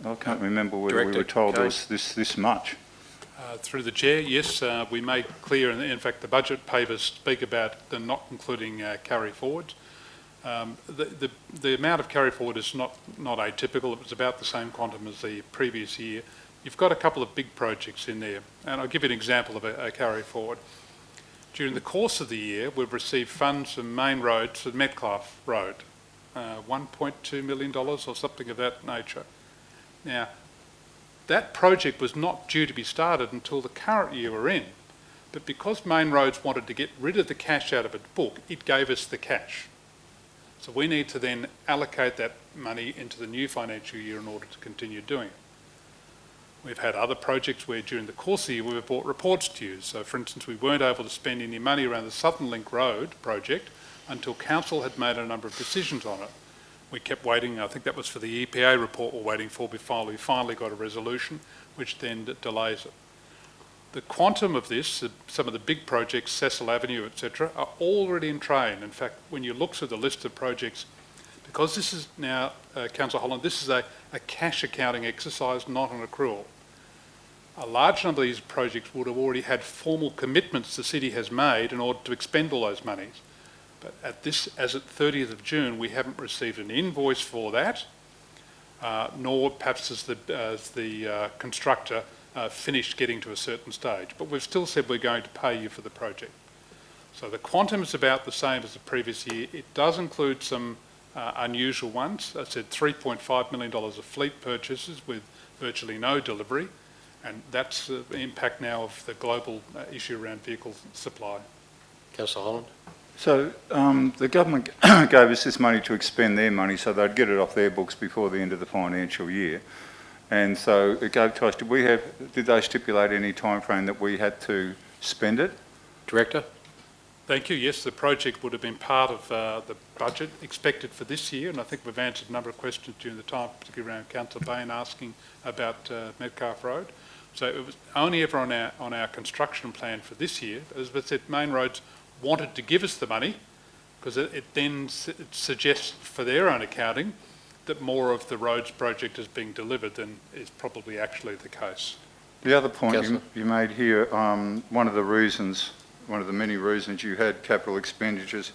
I can't remember whether we were told there was this much. Through the chair, yes, we made clear, and in fact the budget papers speak about them not including carry forward. The amount of carry forward is not atypical. It was about the same quantum as the previous year. You've got a couple of big projects in there, and I'll give you an example of a carry forward. During the course of the year, we've received funds from Main Road to Metcalfe Road, $1.2 million or something of that nature. Now, that project was not due to be started until the current year we're in, but because Main Roads wanted to get rid of the cash out of its book, it gave us the cash. So we need to then allocate that money into the new financial year in order to continue doing it. We've had other projects where during the course of the year we've brought reports to you. So for instance, we weren't able to spend any money around the Southern Link Road project until council had made a number of decisions on it. We kept waiting, I think that was for the EPA report we're waiting for before we finally got a resolution, which then delays it. The quantum of this, some of the big projects, Cecil Avenue, etc., are already in train. In fact, when you look through the list of projects, because this is now, Councillor Holland, this is a cash accounting exercise, not an accrual. A large number of these projects would have already had formal commitments the city has made in order to expend all those monies. But at this, as at 30th of June, we haven't received an invoice for that, nor perhaps as the constructor finished getting to a certain stage. But we've still said we're going to pay you for the project. So the quantum is about the same as the previous year. It does include some unusual ones. I said $3.5 million of fleet purchases with virtually no delivery, and that's the impact now of the global issue around vehicle supply. Councillor Holland. So the government gave us this money to expend their money so they'd get it off their books before the end of the financial year. And so it gave to us, did they stipulate any time frame that we had to spend it? Director? Thank you. Yes, the project would have been part of the budget expected for this year, and I think we've answered a number of questions during the time, particularly around Councillor Bain asking about Metcalfe Road. So it was only ever on our construction plan for this year. As I said, Main Roads wanted to give us the money because it then suggests for their own accounting that more of the roads project is being delivered than is probably actually the case. The other point you made here, one of the reasons one of the many reasons you had capital expenditures,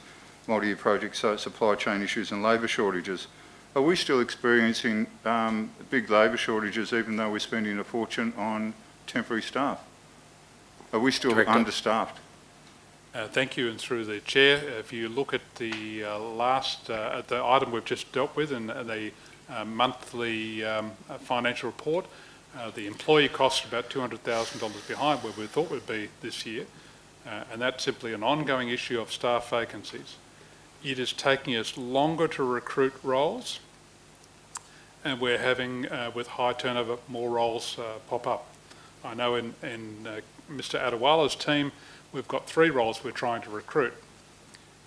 multi-year projects, supply chain issues and labour shortages. Are we still experiencing big labour shortages even though we're spending a fortune on temporary staff? Are we still Director. understaffed? Thank you, and through the chair, if you look at the at the item we've just dealt with in the monthly financial report, the employee costs are about $200,000 behind where we thought we'd be this year, and that's simply an ongoing issue of staff vacancies. It is taking us longer to recruit roles, and we're having, with high turnover, more roles pop up. I know in Mr. Adewala's team, we've got 3 roles we're trying to recruit.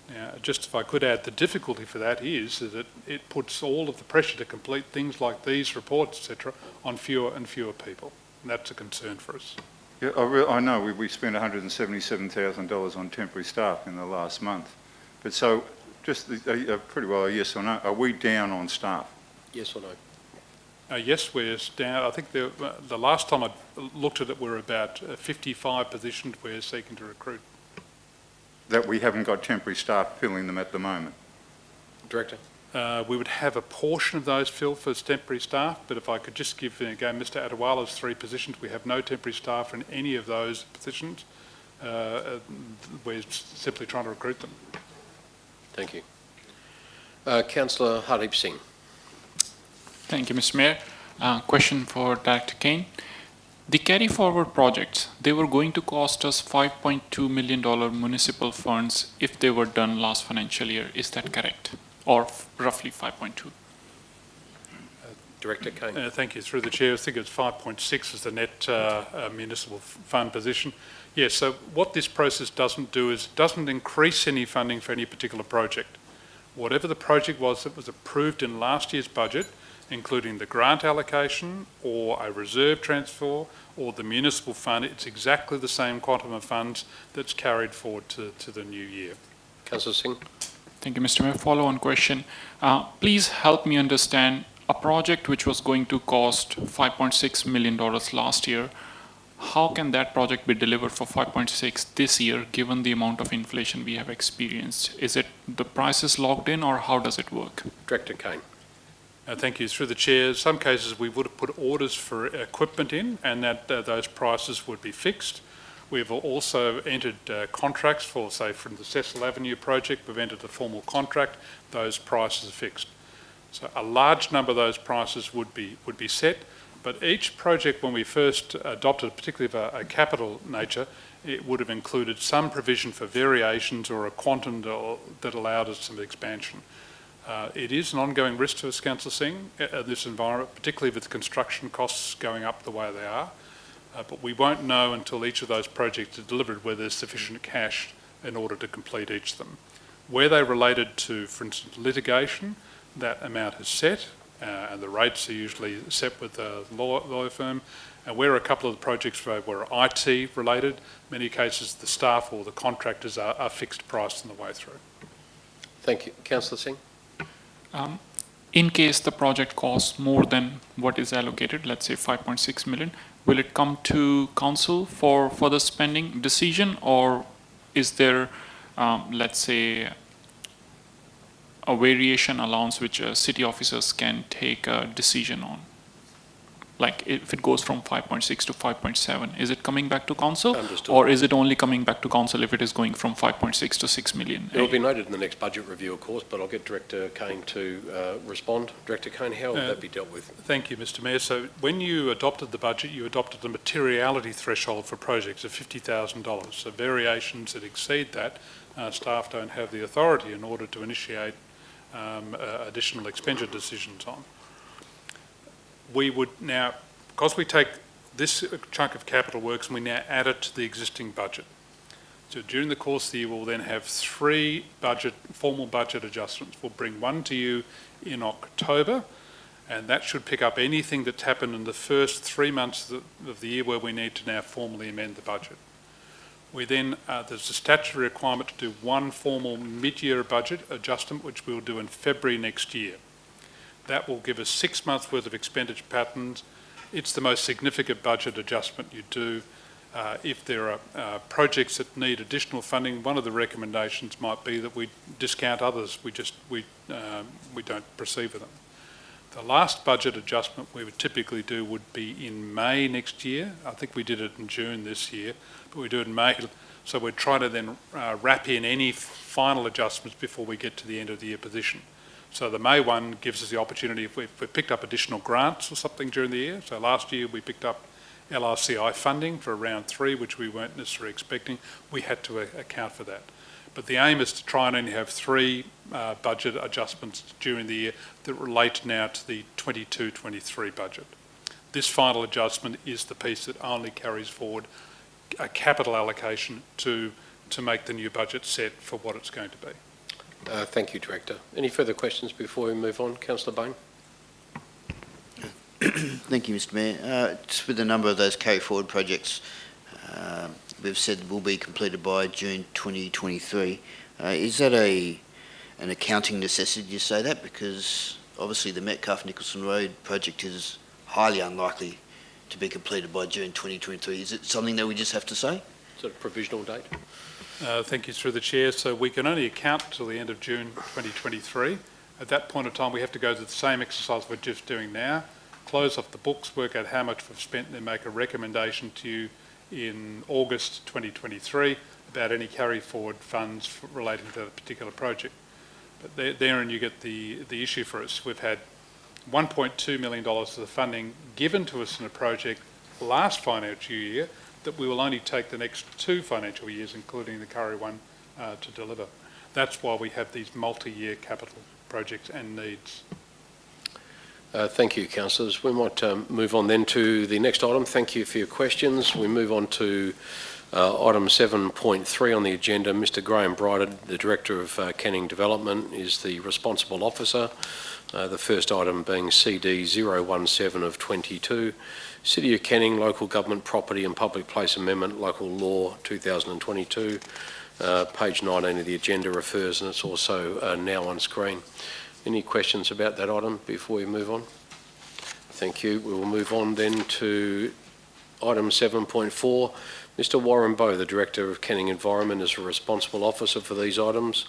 Now, just if I could add, the difficulty for that is that it puts all of the pressure to complete things like these reports, etc., on fewer and fewer people. And that's a concern for us. Yeah, I know we spent $177,000 on temporary staff in the last month. But so, just pretty well a yes or no, are we down on staff? Yes or no? Yes, we're down. I think the last time I looked at it, we're about 55 positions we're seeking to recruit. That we haven't got temporary staff filling them at the moment? Director? We would have a portion of those filled for temporary staff, but if I could just give again Mr. Adewala's 3 positions, we have no temporary staff in any of those positions. We're simply trying to recruit them. Thank you. Councillor Hardeep Singh. Thank you, Mr. Mayor. Question for Director Kane. The carry forward projects, they were going to cost us $5.2 million municipal funds if they were done last financial year. Is that correct? Or roughly 5.2? Director Kane. Thank you. Through the chair, I think it's 5.6 is the net municipal fund position. Yes, so what this process doesn't do is it doesn't increase any funding for any particular project. Whatever the project was that was approved in last year's budget, including the grant allocation or a reserve transfer or the municipal fund, it's exactly the same quantum of funds that's carried forward to the new year. Councillor Singh. Thank you, Mr. Mayor. Follow-on question. Please help me understand a project which was going to cost $5.6 million last year. How can that project be delivered for 5.6 this year, given the amount of inflation we have experienced? Is it the prices locked in, or how does it work? Director Kane. Thank you. Through the chair, in some cases we would have put orders for equipment in and that those prices would be fixed. We've also entered contracts for, say, from the Cecil Avenue project, we've entered a formal contract, those prices are fixed. So a large number of those prices would be set, but each project when we first adopted, particularly of a capital nature, it would have included some provision for variations or a quantum that allowed us some expansion. It is an ongoing risk to us, Councillor Singh, this environment, particularly with construction costs going up the way they are. But we won't know until each of those projects are delivered whether there's sufficient cash in order to complete each of them. Where they related to, for instance, litigation, that amount is set, and the rates are usually set with the lawyer firm. And where a couple of the projects were IT related, in many cases the staff or the contractors are fixed price on the way through. Thank you. Councillor Singh. In case the project costs more than what is allocated, let's say 5.6 million, will it come to council for further spending decision, or is there, let's say, a variation allowance which city officers can take a decision on? Like if it goes from 5.6 to 5.7, is it coming back to council? Understood. Or is it only coming back to council if it is going from 5.6 to 6 million? It will be noted in the next budget review, of course, but I'll get Director Kane to respond. Director Kane, how will that be dealt with? Thank you, Mr. Mayor. So when you adopted the budget, you adopted a materiality threshold for projects of $50,000. So variations that exceed that, staff don't have the authority in order to initiate additional expenditure decisions on. We would now, because we take this chunk of capital works and we now add it to the existing budget. So during the course of the year, we'll then have 3 formal budget adjustments. We'll bring one to you in October, and that should pick up anything that's happened in the first 3 months of the year where we need to now formally amend the budget. We then, there's a statutory requirement to do one formal mid-year budget adjustment, which we'll do in February next year. That will give us 6 months worth of expenditure patterns. It's the most significant budget adjustment you do. If there are projects that need additional funding, one of the recommendations might be that we discount others. We don't proceed with them. The last budget adjustment we would typically do would be in May next year. I think we did it in June this year, but we do it in May. So we're trying to then wrap in any final adjustments before we get to the end of the year position. So the May one gives us the opportunity, if we've picked up additional grants or something during the year. So last year we picked up LRCI funding for round 3, which we weren't necessarily expecting. We had to account for that. But the aim is to try and only have 3 budget adjustments during the year that relate now to the 22-23 budget. This final adjustment is the piece that only carries forward a capital allocation to make the new budget set for what it's going to be. Thank you, Director. Any further questions before we move on? Councillor Bain. Thank you, Mr Mayor. Just with a number of those carry forward projects, we've said will be completed by June 2023. Is that an accounting necessity to say that? Because obviously the Metcalfe-Nicholson Road project is highly unlikely to be completed by June 2023. Is it something that we just have to say? Is it a provisional date? Thank you, through the Chair. So we can only account till the end of June 2023. At that point in time, we have to go to the same exercise we're just doing now, close off the books, work out how much we've spent, and then make a recommendation to you in August 2023 about any carry forward funds relating to that particular project. But therein you get the issue for us. We've had $1.2 million of the funding given to us in a project last financial year that we will only take the next 2 financial years, including the current one, to deliver. That's why we have these multi-year capital projects and needs. Thank you, councillors. We might move on then to the next item. Thank you for your questions. We move on to item 7.3 on the agenda. Mr Graham Bryden, the Director of Canning Development, is the responsible officer. The first item being CD 017 of 22, City of Canning Local Government Property and Public Place Amendment, Local Law 2022. Page 19 of the agenda refers, and it's also now on screen. Any questions about that item before we move on? Thank you. We will move on then to item 7.4. Mr Warren Bowe, the Director of Canning Environment, is a responsible officer for these items.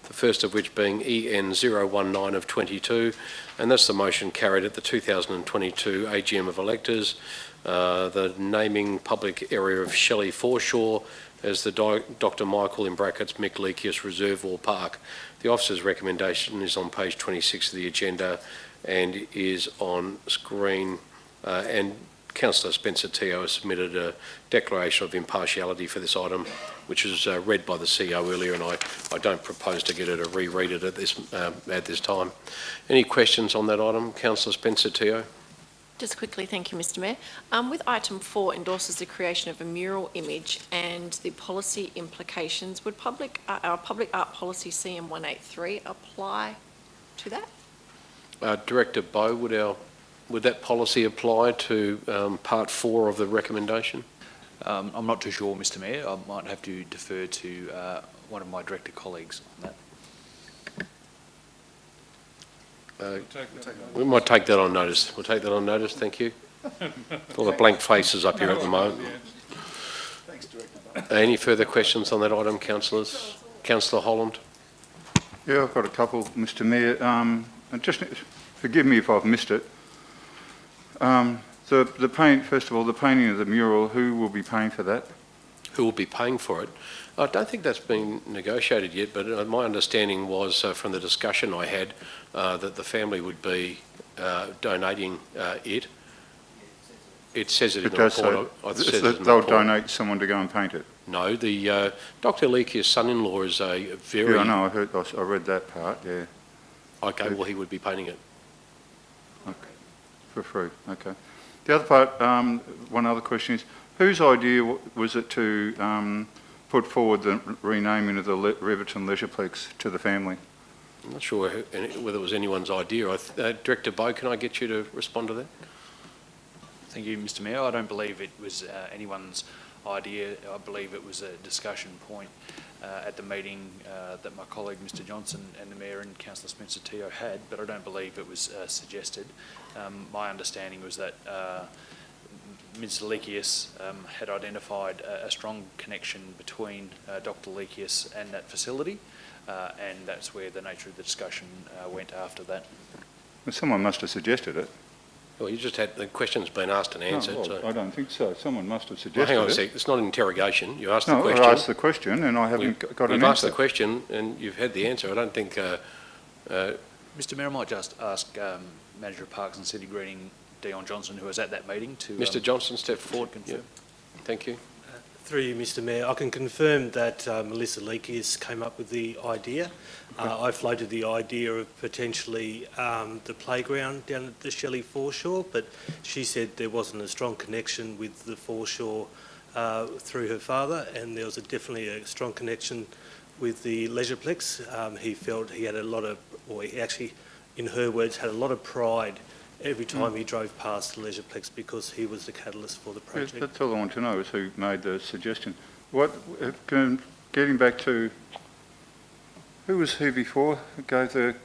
The first of which being EN 019 of 22, and that's the motion carried at the 2022 AGM of electors, the naming public area of Shelley Foreshore as the Dr Michael in brackets Mick Leakius Reservoir Park. The officer's recommendation is on page 26 of the agenda and is on screen, and Councillor Spencer Teo has submitted a declaration of impartiality for this item, which was read by the CEO earlier, and I don't propose to get her to reread it at this time. Any questions on that item? Councillor Spencer Teo. Just quickly, thank you, Mr Mayor. With item 4 endorses the creation of a mural image and the policy implications, would our public art policy CM183 apply to that? Director Bowe, would that policy apply to part 4 of the recommendation? I'm not too sure, Mr Mayor. I might have to defer to one of my director colleagues on that. We might take that on notice. We'll take that on notice, thank you. All the blank faces up here at the moment. Thanks, Director. Any further questions on that item, councillors? Councillor Holland. Yeah, I've got a couple, Mr Mayor. And just forgive me if I've missed it. First of all, the painting of the mural, who will be paying for that? Who will be paying for it? I don't think that's been negotiated yet, but my understanding was from the discussion I had that the family would be donating it. It says it in the report. They'll donate someone to go and paint it? No, the Dr Leakia's son-in-law is a very... Yeah, I know, I read that part, yeah. Okay, well, he would be painting it. Okay, for free, okay. The other part, one other question is, whose idea was it to put forward the renaming of the Riverton Leisureplex to the family? I'm not sure whether it was anyone's idea. Director Bowe, can I get you to respond to that? Thank you, Mr Mayor. I don't believe it was anyone's idea. I believe it was a discussion point at the meeting that my colleague Mr Johnson and the Mayor and Councillor Spencer Teo had, but I don't believe it was suggested. My understanding was that Ms. Lekius had identified a strong connection between Dr. Lekius and that facility, and that's where the nature of the discussion went after that. Well, someone must have suggested it. Well, you just had, the question's been asked and answered. No, well, so. I don't think so. Someone must have Well, suggested hang on a it. sec, it's not an interrogation. You asked the No, question. I asked the question and I haven't got an You've asked answer. the question and you've had the answer. I don't think... Mr. Mayor, I might just ask Manager of Parks and City Greening, Dion Johnson, who was at that meeting, to... Mr Johnson, step forward. confirm. Yeah. Thank you. Through you, Mr. Mayor, I can confirm that Melissa Lekius came up with the idea. I floated the idea of potentially the playground down at the Shelley foreshore, but she said there wasn't a strong connection with the foreshore through her father, and there was definitely a strong connection with the Leisureplex. He felt he had a lot of, or he actually, in her words, had a lot of pride every time he drove past the Leisureplex because he was the catalyst for the project. Yeah, that's all I want to know is who made the suggestion. Getting back to, who was who before who gave the...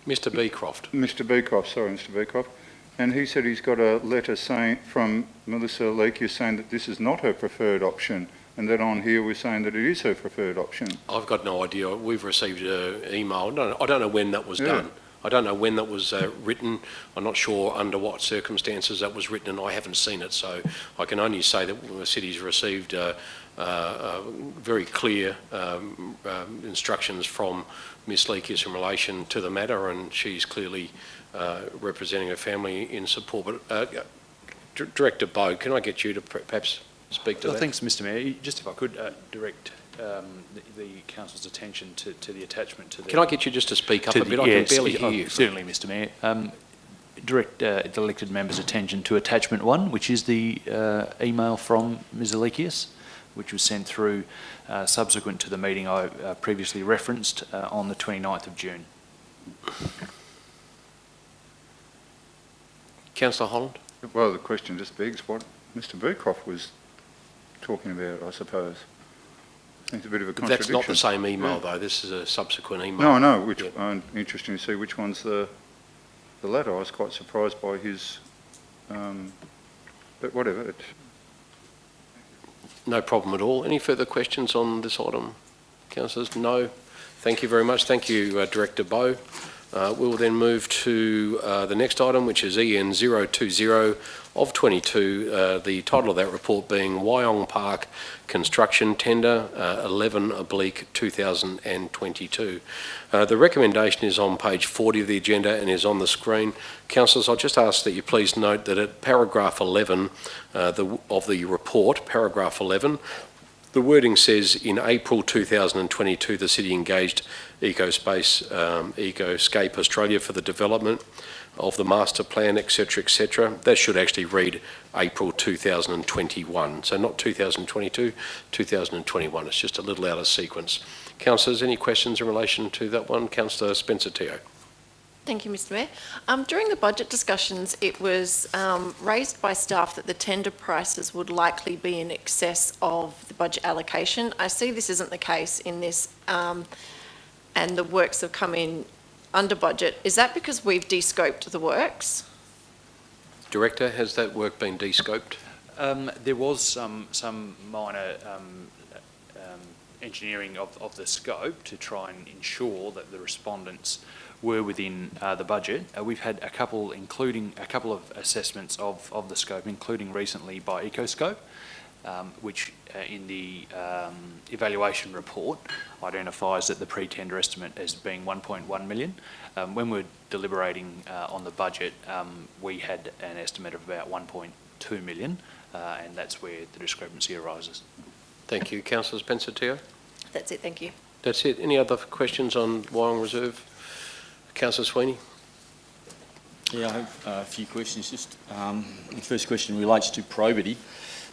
Mr Beecroft. Mr Beecroft, sorry, Mr Beecroft. And he said he's got a letter saying from Melissa Lekius saying that this is not her preferred option, and that on here we're saying that it is her preferred option. I've got no idea. We've received an email. I don't know when that was done. I don't know when that was written. I'm not sure under what circumstances that was written, and I haven't seen it. So I can only say that the city's received very clear instructions from Ms Lekius in relation to the matter, and she's clearly representing her family in support. But Director Bowe, can I get you to perhaps speak to that? Thanks, Mr. Mayor. Just if I could direct the council's attention to the attachment to the... Can I get you just to speak up a bit? I can barely hear you. Certainly, Mr. Mayor. Direct the elected members' attention to attachment 1, which is the email from Ms Lekius, which was sent through subsequent to the meeting I previously referenced on the 29th of June. Councillor Holland? Well, the question just begs what Mr Beecroft was talking about, I suppose. It's a bit of a contradiction. That's not the same email, though. This is a subsequent email. No, I know. I'm interested to see which one's the latter. I was quite surprised by his... but whatever. No problem at all. Any further questions on this item, councillors? No. Thank you very much. Thank you, Director Bowe. We'll then move to the next item, which is EN 020 of 22, the title of that report being Wyong Park Construction Tender 11/2022. The recommendation is on page 40 of the agenda and is on the screen. Councillors, I'll just ask that you please note that at paragraph 11 of the report, paragraph 11, the wording says, in April 2022, the city engaged Ecoscape Australia for the development of the master plan, etc., etc. That should actually read April 2021. So not 2022, 2021. It's just a little out of sequence. Councillors, any questions in relation to that one? Councillor Spencer-Teo. Thank you, Mr Mayor. During the budget discussions, it was raised by staff that the tender prices would likely be in excess of the budget allocation. I see this isn't the case in this, and the works have come in under budget. Is that because we've de-scoped the works? Director, has that work been de-scoped? There was some minor engineering of the scope to try and ensure that the respondents were within the budget. We've had a couple of assessments of the scope, including recently by Ecoscope, which in the evaluation report identifies that the pre-tender estimate as being 1.1 million. When we're deliberating on the budget, we had an estimate of about 1.2 million, and that's where the discrepancy arises. Thank you. Councillor Spencer-Teo? That's it, thank you. That's it. Any other questions on Wyong Reserve? Councillor Sweeney? Yeah, I have a few questions. Just the first question relates to probity,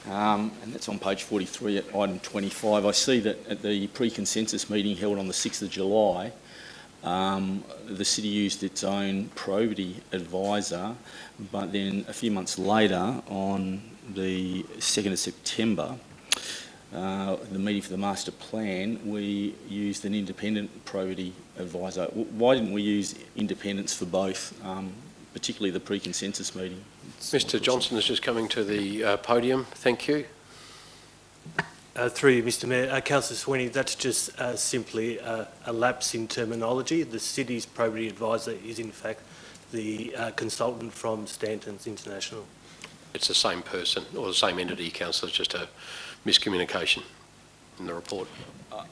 and that's on page 43 at item 25. I see that at the pre-consensus meeting held on the 6th of July, the city used its own probity advisor, but then a few months later, on the 2nd of September, the meeting for the master plan, we used an independent probity advisor. Why didn't we use independence for both particularly the pre-consensus meeting. Mr Johnson is just coming to the podium. Thank you. Through you, Mr Mayor. Councillor Sweeney, that's just simply a lapse in terminology. The city's probity advisor is in fact the consultant from Stanton's International. It's the same person or the same entity, Councillor. It's just a miscommunication in the report.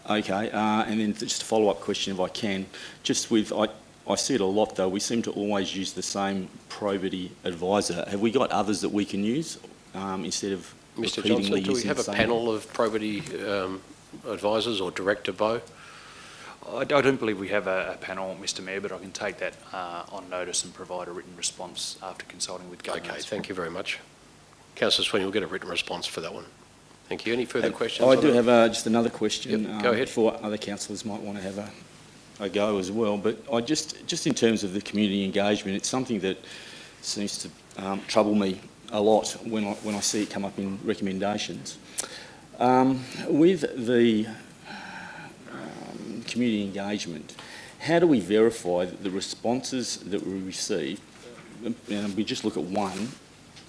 Okay, and then just a follow-up question if I can. Just with, I see it a lot though, we seem to always use the same probity advisor. Have we got others that we can use instead of Mr Johnson, do we have a panel of probity advisors, or Director Bowe? I don't believe we have a panel, Mr Mayor, but I can take that on notice and provide a written response after consulting with government. Okay, thank you very much. Councillor Sweeney will get a written response for that one. Thank you. Any further questions? I do have just another question. Yep, go ahead. Before other councillors might want to have a go as well, but I just in terms of the community engagement, it's something that seems to trouble me a lot when I see it come up in recommendations. With the community engagement, how do we verify that the responses that we receive, and we just look at one,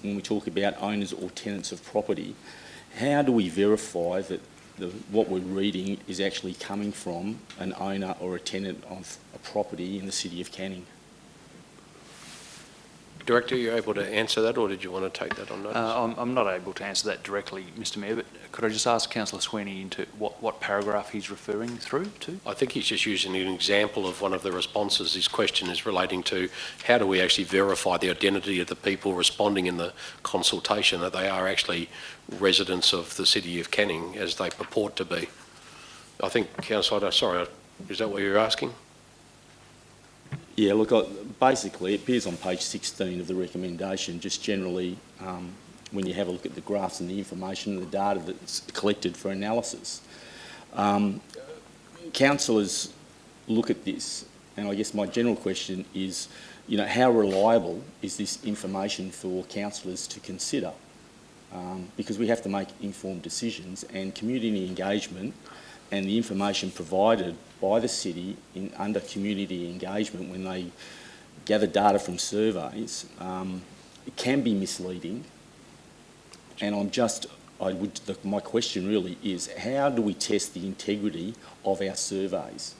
when we talk about owners or tenants of property, how do we verify that what we're reading is actually coming from an owner or a tenant of a property in the City of Canning? Director, are you able to answer that, or did you want to take that on notice? I'm not able to answer that directly, Mr Mayor, but could I just ask Councillor Sweeney into what paragraph he's referring through to? I think he's just using an example of one of the responses. His question is relating to how do we actually verify the identity of the people responding in the consultation, that they are actually residents of the City of Canning as they purport to be. I think, Councillor, sorry, is that what you're asking? Yeah, look, basically it appears on page 16 of the recommendation, just generally when you have a look at the graphs and the information and the data that's collected for analysis. Councillors look at this, and I guess my general question is, you know, how reliable is this information for councillors to consider? Because we have to make informed decisions, and community engagement and the information provided by the city under community engagement when they gather data from surveys, it can be misleading. And my question really is, how do we test the integrity of our surveys?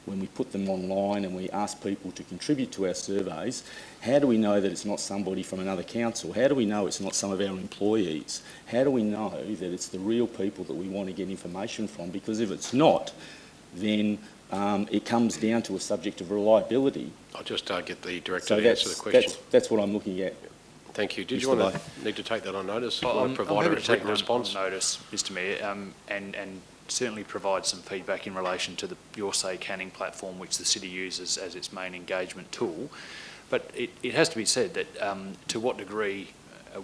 When we put them online and we ask people to contribute to our surveys, how do we know that it's not somebody from another council? How do we know it's not some of our employees? How do we know that it's the real people that we want to get information from? Because if it's not, then it comes down to a subject of reliability. I'll just get the Director to answer the question. That's what I'm looking at. Thank you. Did you want to need to take that on notice? I'm provide a happy to take written response? on notice, Mr Mayor, and certainly provide some feedback in relation to the Your Say Canning platform, which the city uses as its main engagement tool. But it has to be said that to what degree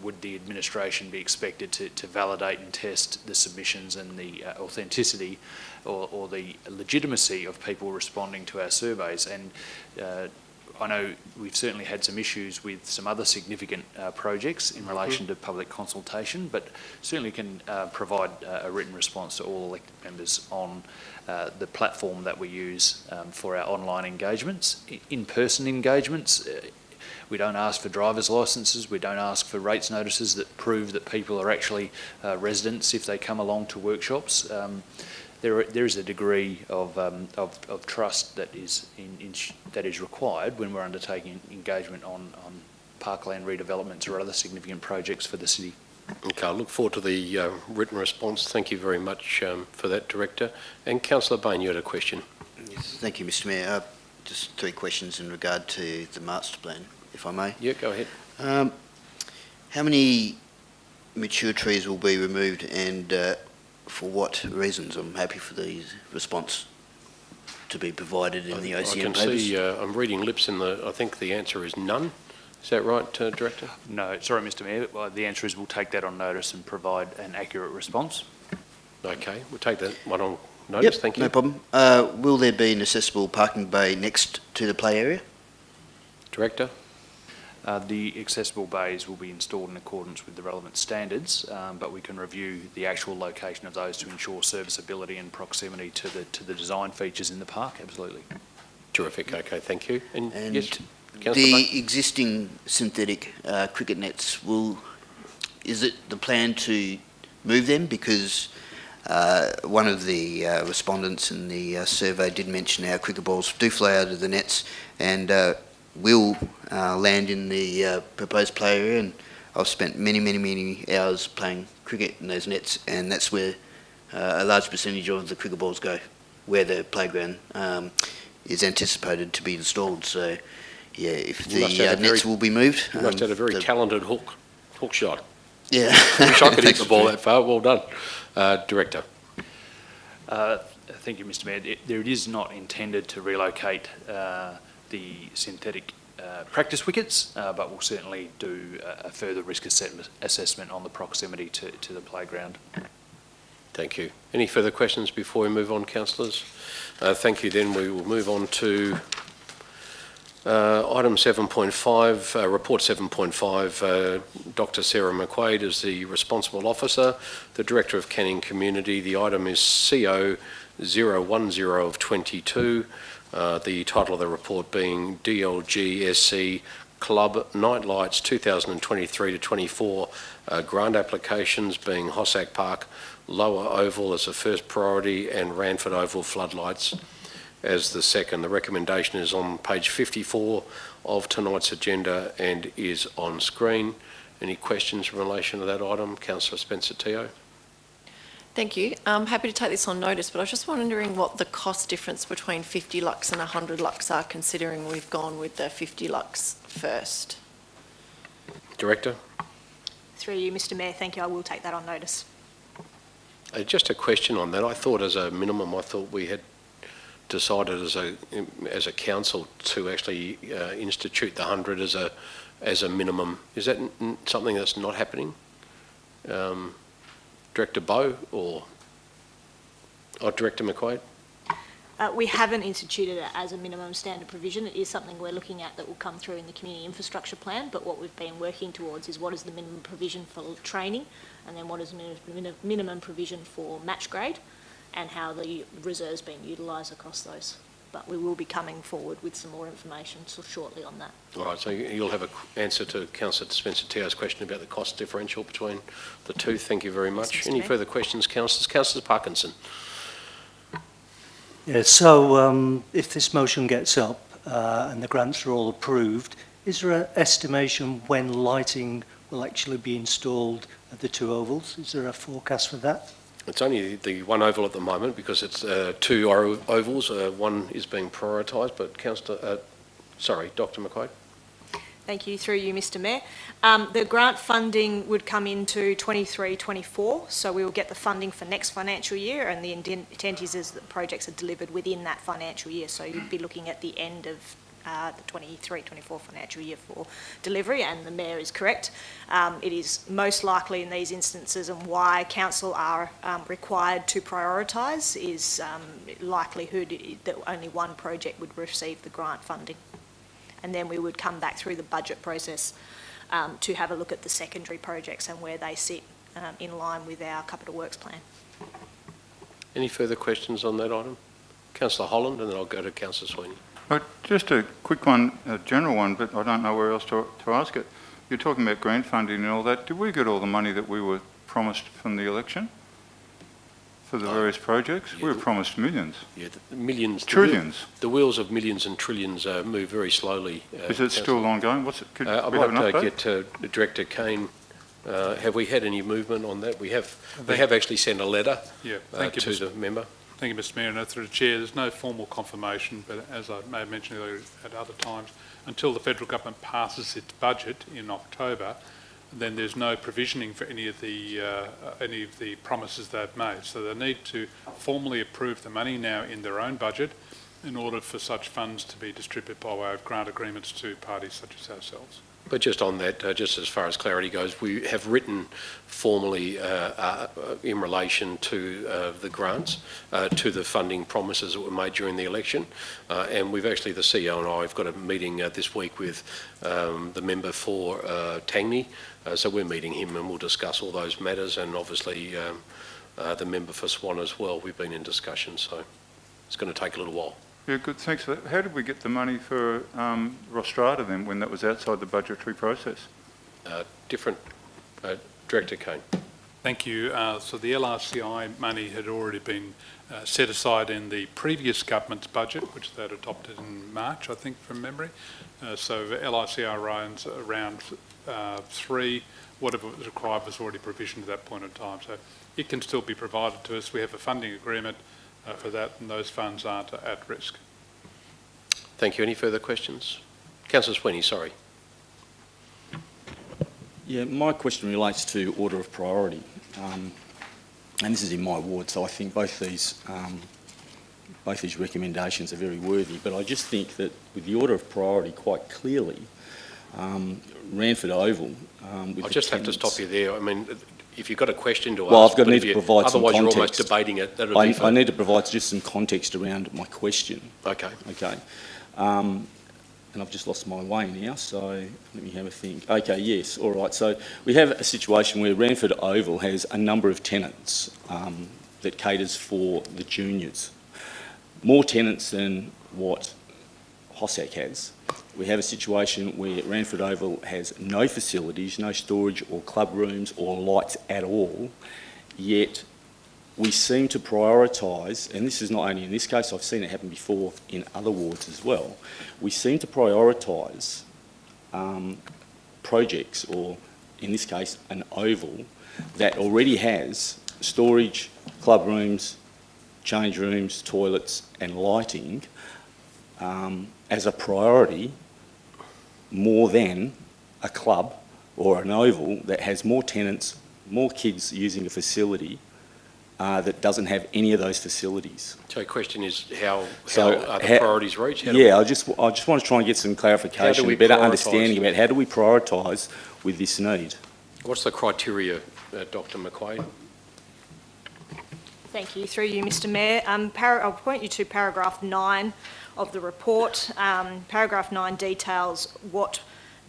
would the administration be expected to validate and test the submissions and the authenticity or the legitimacy of people responding to our surveys? And I know we've certainly had some issues with some other significant projects in relation to public consultation, but certainly can provide a written response to all elected members on the platform that we use for our online engagements. In-person engagements, we don't ask for driver's licences, we don't ask for rates notices that prove that people are actually residents if they come along to workshops. There is a degree of trust that is required when we're undertaking engagement on parkland redevelopments or other significant projects for the city. Okay, I look forward to the written response. Thank you very much for that, Director. And Councillor Bain, you had a question. Yes, thank you, Mr Mayor. Just 3 questions in regard to the master plan, if I may. Yeah, go ahead. How many mature trees will be removed, and for what reasons? I'm happy for the response to be provided in the OCM I can papers. see, I'm reading lips I think the answer is none. Is that right, Director? No, sorry, Mr Mayor. Well, the answer is we'll take that on notice and provide an accurate response. Okay, we'll take that one on notice. Yep, thank you. no problem. Will there be an accessible parking bay next to the play area? Director? The accessible bays will be installed in accordance with the relevant standards, but we can review the actual location of those to ensure serviceability and proximity to the design features in the park. Absolutely. Terrific. Okay, thank you. And yes, Councillor Buck? The existing synthetic cricket nets, is it the plan to move them? Because one of the respondents in the survey did mention how cricket balls do fly out of the nets and will land in the proposed play area, and I've spent many hours playing cricket in those nets, and that's where a large percentage of the cricket balls go, where the playground is anticipated to be installed. So yeah, if the nets will be moved. You must have a very talented hook shot. Yeah. I wish I could hit the ball that far. Well done. Director. Thank you, Mr Mayor. It is not intended to relocate the synthetic practice wickets, but we'll certainly do a further risk assessment on the proximity to the playground. Thank you. Any further questions before we move on, councillors? Thank you. Then we will move on to item 7.5, report 7.5. Dr. Sarah McQuaid is the responsible officer, the Director of Canning Community. The item is CO 010 of 22. The title of the report being DLGSC Club Nightlights 2023 to 24 grant applications, being Hossack Park Lower Oval as the first priority and Ranford Oval floodlights as the second. The recommendation is on page 54 of tonight's agenda and is on screen. Any questions in relation to that item? Councillor Spencer-Teo. Thank you. I'm happy to take this on notice, but I was just wondering what the cost difference between 50 lux and 100 lux are, considering we've gone with the 50 lux first. Director. Through you, Mr Mayor, thank you. I will take that on notice. Just a question on that. I thought as a minimum, we had decided as a council to actually institute the 100 as a minimum. Is that something that's not happening? Director Bowe or Director McQuaid? We haven't instituted it as a minimum standard provision. It is something we're looking at that will come through in the community infrastructure plan, but what we've been working towards is what is the minimum provision for training, and then what is minimum provision for match grade, and how the reserve's being utilised across those. But we will be coming forward with some more information shortly on that. All right, so you'll have an answer to Councillor Spencer-Teo's question about the cost differential between the two. Thank you very much. Yes, Any Mayor. further questions, councillors? Councillor Parkinson. Yeah, so if this motion gets up and the grants are all approved, is there an estimation when lighting will actually be installed at the two ovals? Is there a forecast for that? It's only the one oval at the moment because it's two ovals. One is being prioritised, but Dr. McQuaid. Thank you. Through you, Mr Mayor. The grant funding would come into 23-24, so we will get the funding for next financial year, and the intent is that projects are delivered within that financial year, so you'd be looking at the end of the 23-24 financial year for delivery, and the Mayor is correct. It is most likely in these instances, and why Council are required to prioritise, is likelihood that only one project would receive the grant funding. And then we would come back through the budget process to have a look at the secondary projects and where they sit in line with our capital works plan. Any further questions on that item? Councillor Holland, and then I'll go to Councillor Sweeney. Just a quick one, a general one, but I don't know where else to ask it. You're talking about grant funding and all that. Did we get all the money that we were promised from the election for the various projects? Yeah, we were promised millions. Yeah, millions. Trillions. The wheels of millions and trillions move very slowly. Is it still ongoing? What's it? Could I we have an might update? get Director Kane. Have we had any movement on that? We have actually sent a letter to the member. Thank you, Mr Mayor. And through the Chair, there's no formal confirmation, but as I may have mentioned earlier at other times, until the federal government passes its budget in October, then there's no provisioning for any of the promises they've made. So they need to formally approve the money now in their own budget in order for such funds to be distributed by way of grant agreements to parties such as ourselves. But just on that, just as far as clarity goes, we have written formally in relation to the grants, to the funding promises that were made during the election. And we've actually, the CEO and I have got a meeting this week with the member for Tangney. So we're meeting him and we'll discuss all those matters, and obviously the member for Swan as well. We've been in discussion, so it's going to take a little while. Yeah, good, thanks for that. How did we get the money for Rostrata then, when that was outside the budgetary process? Director Kane. Thank you. So the LRCI money had already been set aside in the previous government's budget, which they had adopted in March, I think, from memory. So the LRCI runs around 3, whatever was required was already provisioned at that point in time. So it can still be provided to us. We have a funding agreement for that, and those funds aren't at risk. Thank you. Any further questions? Councillor Sweeney, sorry. Yeah, my question relates to order of priority. And this is in my ward, so I think both these recommendations are very worthy. But I just think that with the order of priority, quite clearly, Ranford Oval. I just have to stop you there. I mean, if you've got a question to ask, well, I've got to need to provide some otherwise context. You're almost debating it. I need to provide just some context around my question. Okay. Okay. And I've just lost my way now, so let me have a think. Okay, yes, all right. So we have a situation where Ranford Oval has a number of tenants that caters for the juniors. More tenants than what Hossack has. We have a situation where Ranford Oval has no facilities, no storage or club rooms or lights at all, yet we seem to prioritise, and this is not only in this case, I've seen it happen before in other wards as well, we seem to prioritise projects, or in this case an oval, that already has storage, club rooms, change rooms, toilets and lighting as a priority more than a club or an oval that has more tenants, more kids using a facility that doesn't have any of those facilities. So the question is how are the how, priorities reached? I just want to try and get some clarification, a better understanding about how do we prioritise with this need. What's the criteria, Dr. McQuaid? Thank you. Through you, Mr Mayor. I'll point you to paragraph 9 of the report. Paragraph 9 details what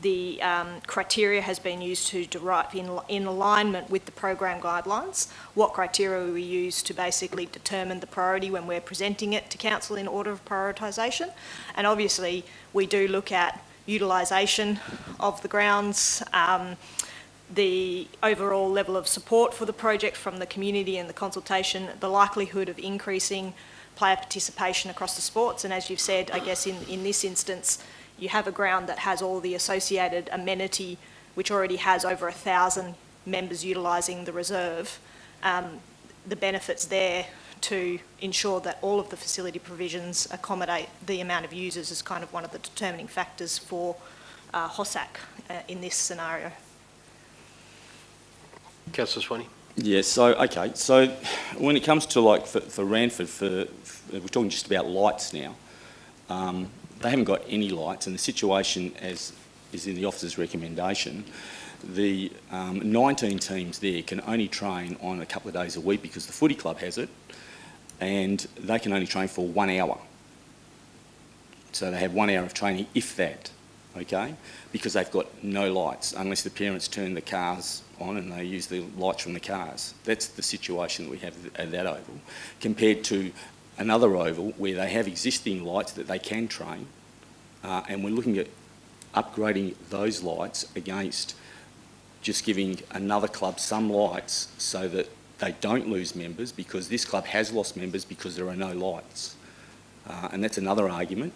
the criteria has been used to derive in alignment with the program guidelines, what criteria we use to basically determine the priority when we're presenting it to council in order of prioritisation. And obviously we do look at utilisation of the grounds, the overall level of support for the project from the community and the consultation, the likelihood of increasing player participation across the sports. And as you've said, I guess in this instance, you have a ground that has all the associated amenity, which already has over 1,000 members utilising the reserve. The benefits there to ensure that all of the facility provisions accommodate the amount of users is kind of one of the determining factors for Hossack in this scenario. Councillor Swaney. Yes, so when it comes to like for Ranford, we're talking just about lights now. They haven't got any lights, and the situation as is in the officer's recommendation, the 19 teams there can only train on a couple of days a week because the footy club has it, and they can only train for 1 hour. So they have 1 hour of training, if that, okay? Because they've got no lights, unless the parents turn the cars on and they use the lights from the cars. That's the situation that we have at that oval, compared to another oval where they have existing lights that they can train, and we're looking at upgrading those lights against just giving another club some lights so that they don't lose members, because this club has lost members because there are no lights. And that's another argument.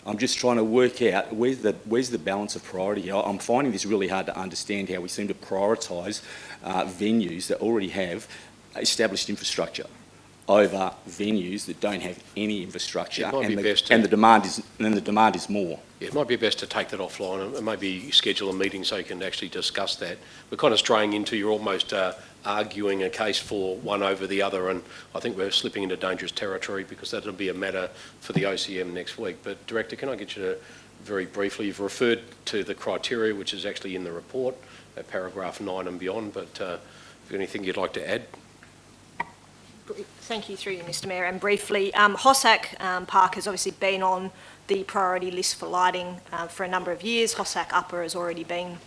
I'm just trying to work out where's the balance of priority. I'm finding this really hard to understand, how we seem to prioritise venues that already have established infrastructure over venues that don't have any infrastructure, and the demand is more. Yeah, it might be best to take that offline and maybe schedule a meeting so you can actually discuss that. We're kind of straying into, you're almost arguing a case for one over the other, and I think we're slipping into dangerous territory, because that'll be a matter for the OCM next week. But Director, can I get you to very briefly, you've referred to the criteria which is actually in the report, paragraph 9 and beyond, but if there's anything you'd like to add? Thank you, through you, Mr Mayor. And briefly, Hossack Park has obviously been on the priority list for lighting for a number of years. Hossack Upper is being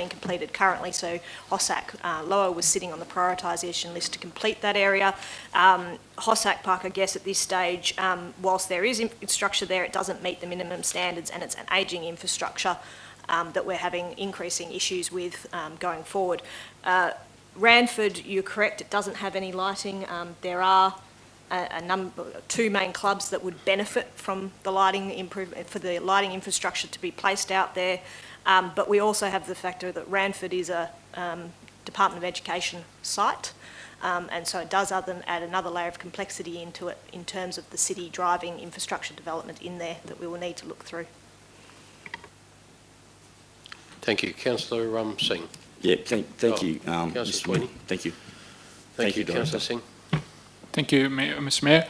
completed currently, so Hossack Lower was sitting on the prioritisation list to complete that area. Hossack Park, I guess at this stage, whilst there is infrastructure there, it doesn't meet the minimum standards, and it's an ageing infrastructure that we're having increasing issues with going forward. Ranford, you're correct, it doesn't have any lighting. There are two main clubs that would benefit from the lighting improvement, for the lighting infrastructure to be placed out there. But we also have the factor that Ranford is a Department of Education site, and so it does add another layer of complexity into it in terms of the city driving infrastructure development in there that we will need to look through. Thank you. Councillor Singh. Yeah, thank you, Councillor Mr. Sweeney. Mayor. Thank you. Thank you, Director. Councillor Singh. Thank you, Mr. Mayor.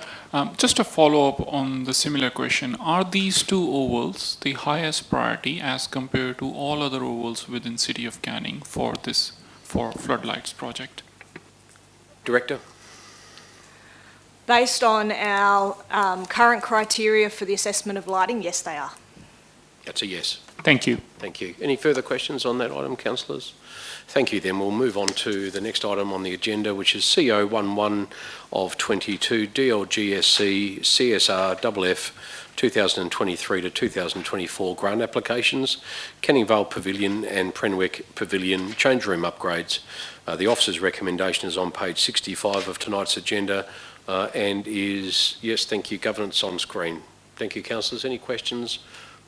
Just a follow-up on the similar question. Are these two ovals the highest priority as compared to all other ovals within City of Canning for floodlights project? Director. Based on our current criteria for the assessment of lighting, yes, they are. That's a yes. Thank you. Thank you. Any further questions on that item, councillors? Thank you. Then we'll move on to the next item on the agenda, which is CO11 of 22 DLGSC CSR FF 2023 to 2024 grant applications, Canningvale Pavilion and Prenwick Pavilion change room upgrades. The officer's recommendation is on page 65 of tonight's agenda and is, yes, thank you, governance on screen. Thank you, councillors. Any questions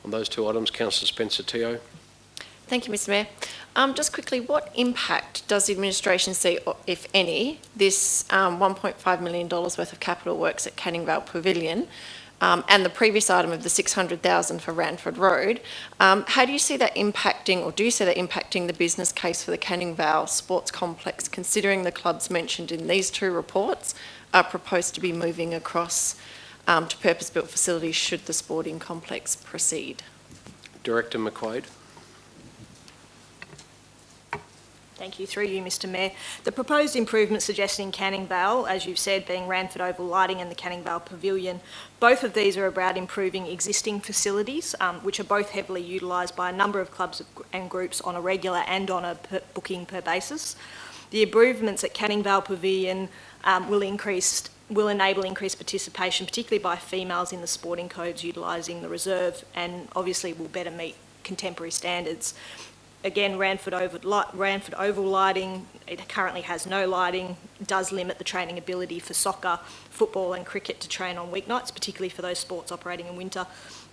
on those two items? Councillor Spencer-Teo. Thank you, Mr Mayor. Just quickly, what impact does the administration see, if any, this $1.5 million worth of capital works at Canningvale Pavilion and the previous item of the $600,000 for Ranford Road? How do you see that impacting, or do you see that impacting the business case for the Canningvale Sports Complex, considering the clubs mentioned in these two reports are proposed to be moving across to purpose-built facilities should the sporting complex proceed? Director McQuaid. Thank you, through you, Mr Mayor. The proposed improvements suggested in Canningvale, as you've said, being Ranford Oval Lighting and the Canningvale Pavilion, both of these are about improving existing facilities, which are both heavily utilised by a number of clubs and groups on a regular and on a booking per basis. The improvements at Canningvale Pavilion will enable increased participation, particularly by females in the sporting codes utilising the reserve, and obviously will better meet contemporary standards. Again, Ranford Oval lighting, it currently has no lighting, does limit the training ability for soccer, football and cricket to train on weeknights, particularly for those sports operating in winter.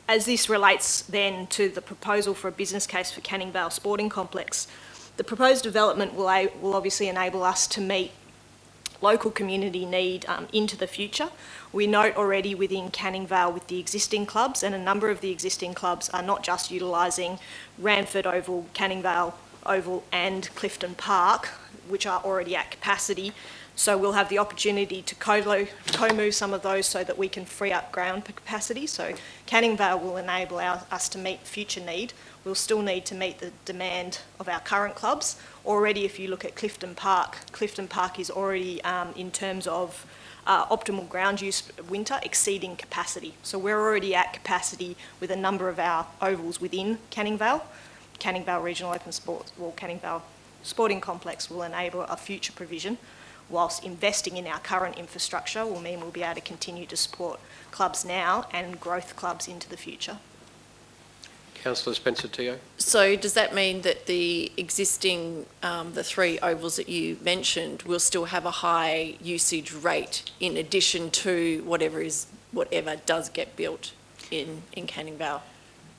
As this relates then to the proposal for a business case for Canningvale Sporting Complex, the proposed development will obviously enable us to meet local community need into the future. We note already within Canningvale with the existing clubs, and a number of the existing clubs are not just utilising Ranford Oval, Canningvale Oval and Clifton Park, which are already at capacity. So we'll have the opportunity to co-move some of those so that we can free up ground capacity. So Canningvale will enable us to meet future need. We'll still need to meet the demand of our current clubs. Already, if you look at Clifton Park is already, in terms of optimal ground use winter, exceeding capacity. So we're already at capacity with a number of our ovals within Canningvale. Canningvale Regional Open Sports, or Canningvale Sporting Complex will enable a future provision, whilst investing in our current infrastructure will mean we'll be able to continue to support clubs now and growth clubs into the future. Councillor Spencer-Teo. So does that mean that the existing, the three ovals that you mentioned, will still have a high usage rate in addition to whatever does get built in Canningvale?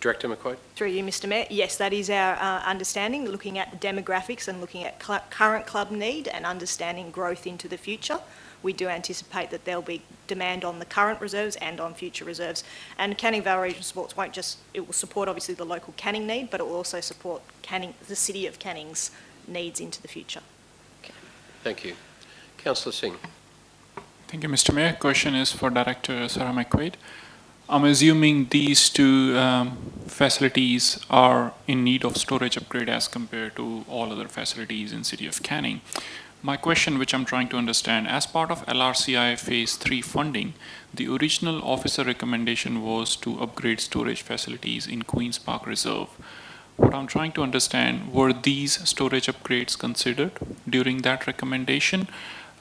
Director McQuaid. Through you, Mr Mayor. Yes, that is our understanding, looking at the demographics and looking at current club need and understanding growth into the future. We do anticipate that there'll be demand on the current reserves and on future reserves. And Canningvale Regional Sports it will support obviously the local Canning need, but it will also support the City of Canning's needs into the future. Okay. Thank you. Councillor Singh. Thank you, Mr. Mayor. Question is for Director Sarah McQuaid. I'm assuming these two facilities are in need of storage upgrade as compared to all other facilities in City of Canning. My question, which I'm trying to understand, as part of LRCI Phase 3 funding, the original officer recommendation was to upgrade storage facilities in Queen's Park Reserve. What I'm trying to understand, were these storage upgrades considered during that recommendation?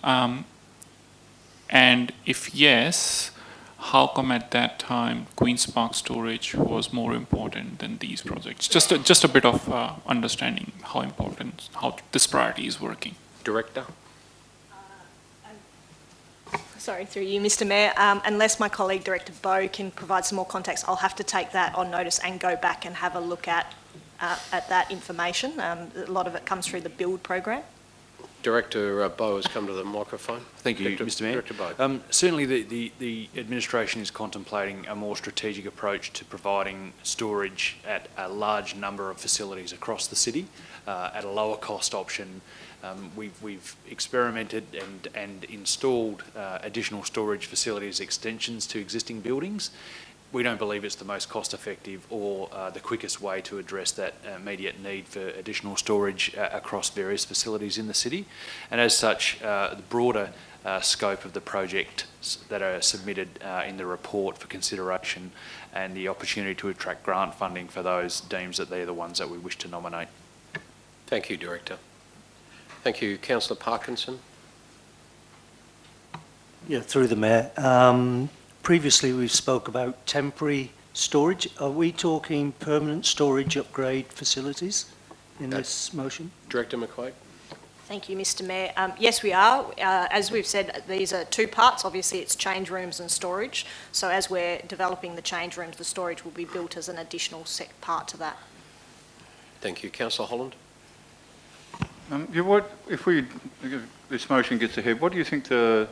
And if yes, how come at that time Queen's Park storage was more important than these projects? Just a bit of understanding how important, how this priority is working. Director? Sorry, through you, Mr Mayor. Unless my colleague Director Bowe can provide some more context, I'll have to take that on notice and go back and have a look at that information. A lot of it comes through the build program. Director Bowe has come to the microphone. Thank you, Mr Mayor. Director Bowe. Certainly the administration is contemplating a more strategic approach to providing storage at a large number of facilities across the city at a lower cost option. We've experimented and installed additional storage facilities extensions to existing buildings. We don't believe it's the most cost-effective or the quickest way to address that immediate need for additional storage across various facilities in the city. And as such, the broader scope of the project that are submitted in the report for consideration and the opportunity to attract grant funding for those deems that they're the ones that we wish to nominate. Thank you, Director. Thank you. Councillor Parkinson. Yeah, through the Mayor. Previously we spoke about temporary storage. Are we talking permanent storage upgrade facilities in this motion? Director McQuaid. Thank you, Mr Mayor. Yes, we are. As we've said, these are two parts. Obviously, it's change rooms and storage. So as we're developing the change rooms, the storage will be built as an additional part to that. Thank you. Councillor Holland. If this motion gets ahead, what do you think the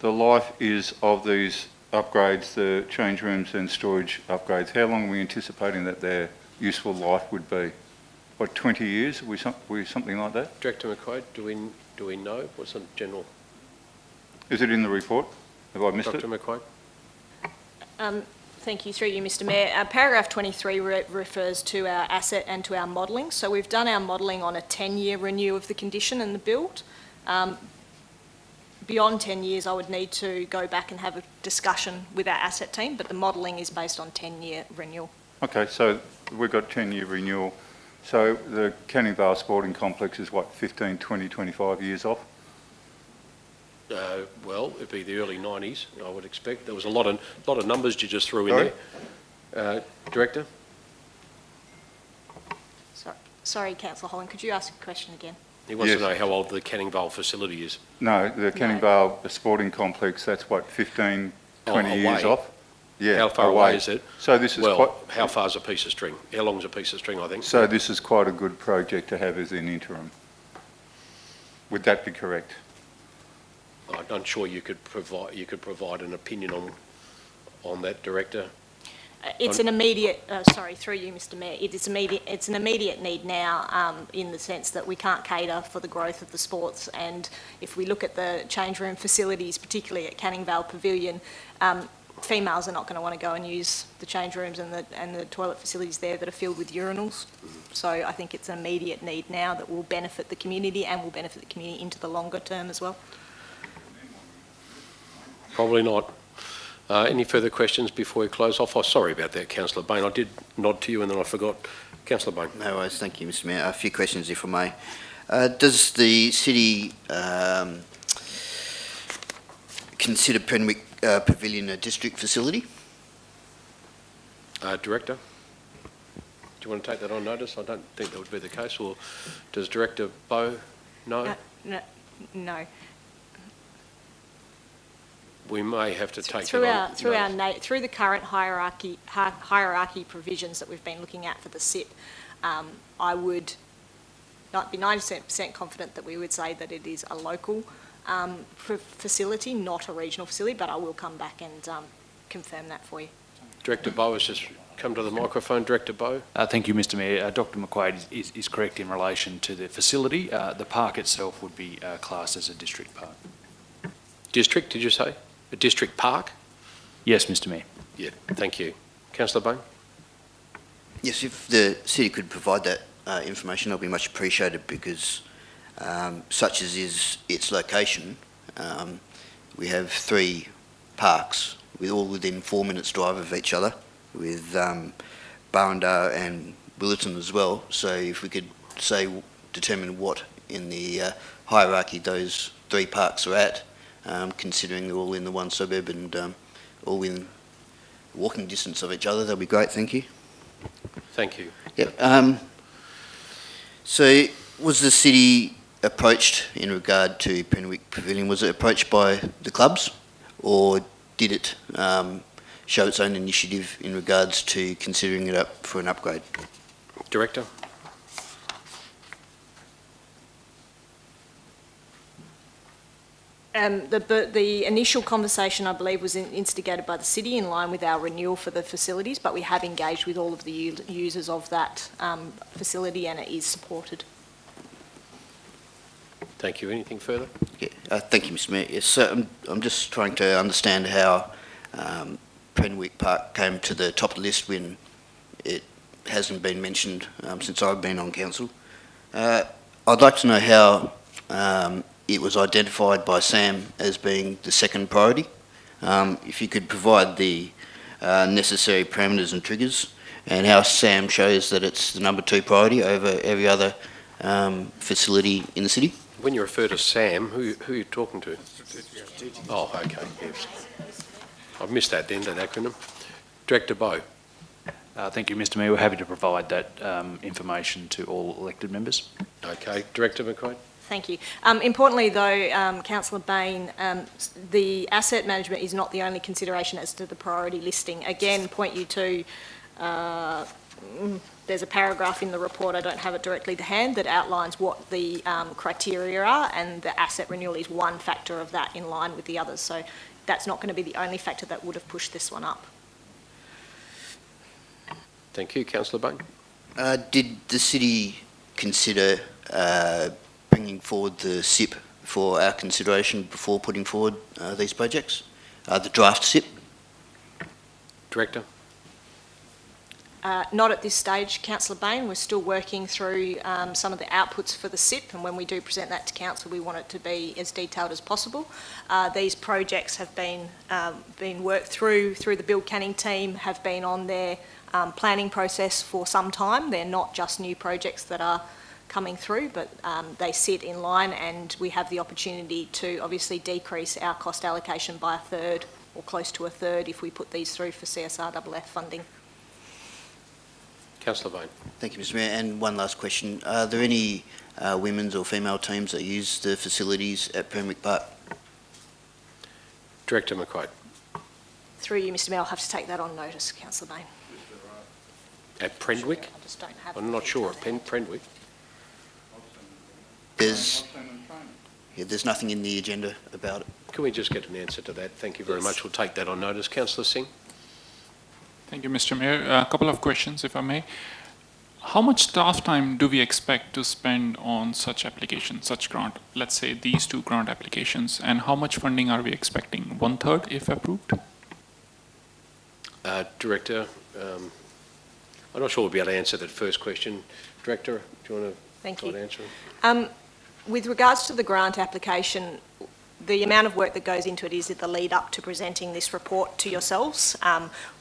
life is of these upgrades, the change rooms and storage upgrades? How long are we anticipating that their useful life would be? What, 20 years? Are we something like that? Director McQuaid, do we know? What's the general? Is it in the report? Have I missed it? Dr. McQuaid. Thank you, through you, Mr Mayor. Paragraph 23 refers to our asset and to our modelling. So we've done our modelling on a 10-year renew of the condition and the build. Beyond 10 years, I would need to go back and have a discussion with our asset team, but the modelling is based on 10-year renewal. Okay, so we've got 10-year renewal. So the Canningvale Sporting Complex is what, 15, 20, 25 years off? Well, it'd be the early 90s, I would expect. There was a lot of numbers you just threw in there. Director? Sorry, Councillor Holland, could you ask a question again? He wants to know how old the Canningvale facility is. No, the Canningvale Sporting Complex, that's what, 15, 20 years off? Yeah. How far away is it? So this is how far's a piece of string? How long's a piece of string, I think? So this is quite a good project to have as an interim. Would that be correct? I'm sure you could provide an opinion on that, Director. It's an immediate, sorry, through you, Mr Mayor, it's an immediate need now in the sense that we can't cater for the growth of the sports, and if we look at the change room facilities, particularly at Canningvale Pavilion, females are not going to want to go and use the change rooms and the toilet facilities there that are filled with urinals. So I think it's an immediate need now that will benefit the community and will benefit the community into the longer term as well. Probably not. Any further questions before we close off? Oh, sorry about that, Councillor Bain. I did nod to you and then I forgot. Councillor Bain. No worries. Thank you, Mr Mayor. A few questions, if I may. Does the city consider Penwick Pavilion a district facility? Director? Do you want to take that on notice? I don't think that would be the case. Or does Director Bowe know? No. We may have to take through it through the current hierarchy provisions that we've been looking at for the SIP. I would not be 90% confident that we would say that it is a local facility, not a regional facility, but I will come back and confirm that for you. Director Bowe has just come to the microphone. Director Bowe. Thank you, Mr Mayor. Dr McQuaid is correct in relation to the facility. The park itself would be classed as a district park. District, did you say? A district park? Yes, Mr Mayor. Yeah, thank you. Councillor Bain? Yes, if the city could provide that information, that'll be much appreciated, because such as is its location. We have 3 parks, all within 4 minutes drive of each other, with Barrandar and Willetton as well. So if we could determine what in the hierarchy those 3 parks are at, considering they're all in the one suburb and all within walking distance of each other, that'd be great. Thank you. Thank you. Yep. So was the city approached in regard to Penwick Pavilion? Was it approached by the clubs, or did it show its own initiative in regards to considering it up for an upgrade? Director? The initial conversation, I believe, was instigated by the city in line with our renewal for the facilities, but we have engaged with all of the users of that facility, and it is supported. Thank you. Anything further? Yeah, thank you, Mr Mayor. Yes, so I'm just trying to understand how Penwick Park came to the top of the list when it hasn't been mentioned since I've been on council. I'd like to know how it was identified by Sam as being the second priority. If you could provide the necessary parameters and triggers, and how Sam shows that it's the number 2 priority over every other facility in the city. When you refer to Sam, who are you talking to? Oh, okay. Yes. I've missed that then, that acronym. Director Bowe. Thank you, Mr Mayor. We're happy to provide that information to all elected members. Okay. Director McQuaid. Thank you. Importantly, though, Councillor Bain, the asset management is not the only consideration as to the priority listing. Again, point you to, there's a paragraph in the report, I don't have it directly to hand, that outlines what the criteria are, and the asset renewal is one factor of that in line with the others. So that's not going to be the only factor that would have pushed this one up. Thank you. Councillor Bain. Did the city consider bringing forward the SIP for our consideration before putting forward these projects? The draft SIP? Director. Not at this stage, Councillor Bain. We're still working through some of the outputs for the SIP, and when we do present that to Council, we want it to be as detailed as possible. These projects have been worked through the Build Canning team, have been on their planning process for some time. They're not just new projects that are coming through, but they sit in line, and we have the opportunity to obviously decrease our cost allocation by 1/3 or close to 1/3 if we put these through for CSRFF funding. Councillor Bain. Thank you, Mr Mayor. And one last question. Are there any women's or female teams that use the facilities at Penwick Park? Director McQuaid. Through you, Mr Mayor, I'll have to take that on notice, Councillor Bain. At Prendwick? I just don't have I'm not sure. At Prendwick? There's nothing in the agenda about it. Can we just get an answer to that? Thank you very much. We'll take that on notice. Councillor Singh. Thank you, Mr. Mayor. A couple of questions, if I may. How much staff time do we expect to spend on such applications, such grant? Let's say these 2 grant applications, and how much funding are we expecting? 1/3 if approved? Director, I'm not sure we'll be able to answer that first question. Director, do you want to answer it? With regards to the grant application, the amount of work that goes into it is at the lead up to presenting this report to yourselves.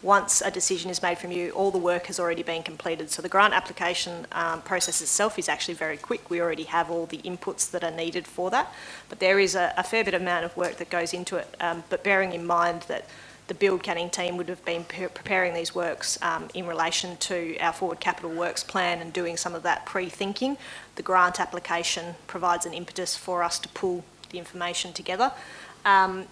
Once a decision is made from you, all the work has already been completed. So the grant application process itself is actually very quick. We already have all the inputs that are needed for that. But there is a fair bit of amount of work that goes into it. But bearing in mind that the Build Canning team would have been preparing these works in relation to our forward capital works plan and doing some of that pre-thinking. The grant application provides an impetus for us to pull the information together.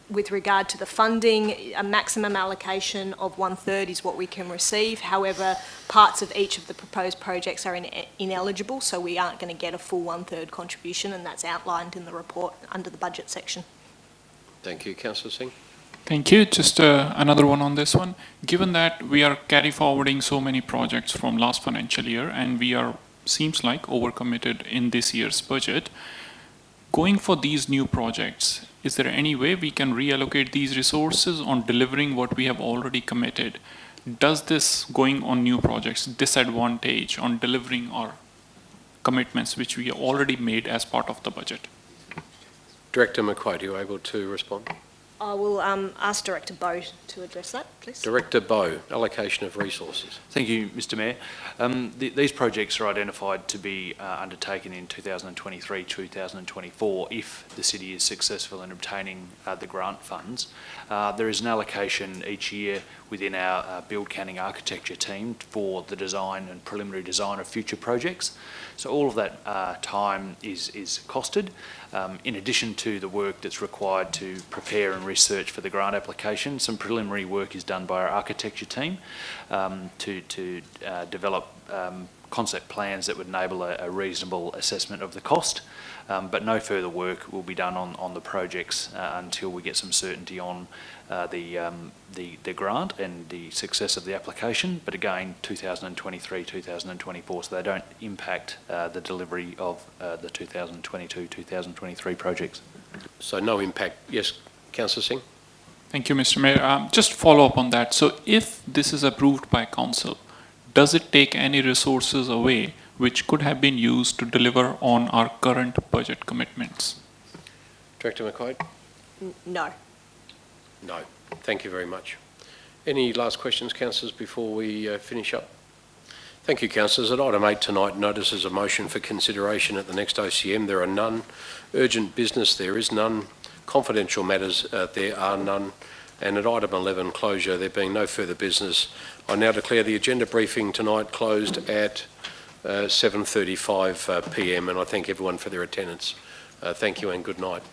With regard to the funding, a maximum allocation of 1/3 is what we can receive. However, parts of each of the proposed projects are ineligible, so we aren't going to get a full 1/3 contribution, and that's outlined in the report under the budget section. Thank you. Councillor Singh. Thank you. Just another one on this one. Given that we are carry forwarding so many projects from last financial year, and we are, seems like, overcommitted in this year's budget, going for these new projects, is there any way we can reallocate these resources on delivering what we have already committed? Does this going on new projects disadvantage on delivering our commitments which we already made as part of the budget. Director McQuaid, are you able to respond? I will ask Director Bowe to address that, please. Director Bowe, allocation of resources. Thank you, Mr Mayor. These projects are identified to be undertaken in 2023-2024 if the city is successful in obtaining the grant funds. There is an allocation each year within our Build Canning architecture team for the design and preliminary design of future projects. So all of that time is costed, in addition to the work that's required to prepare and research for the grant application. Some preliminary work is done by our architecture team to develop concept plans that would enable a reasonable assessment of the cost. But no further work will be done on the projects until we get some certainty on the grant and the success of the application. But again, 2023-2024, so they don't impact the delivery of the 2022-2023 projects. So no impact. Yes, Councillor Singh? Thank you, Mr. Mayor. Just follow up on that. So if this is approved by council, does it take any resources away which could have been used to deliver on our current budget commitments? Director McQuaid? No. No. Thank you very much. Any last questions, councillors, before we finish up? Thank you, councillors. At item 8 tonight, notices a motion for consideration at the next OCM. There are none. Urgent business, there is none. Confidential matters, there are none. And at item 11, closure, there being no further business, I now declare the agenda briefing tonight closed at 7:35 p.m. and I thank everyone for their attendance. Thank you and good night.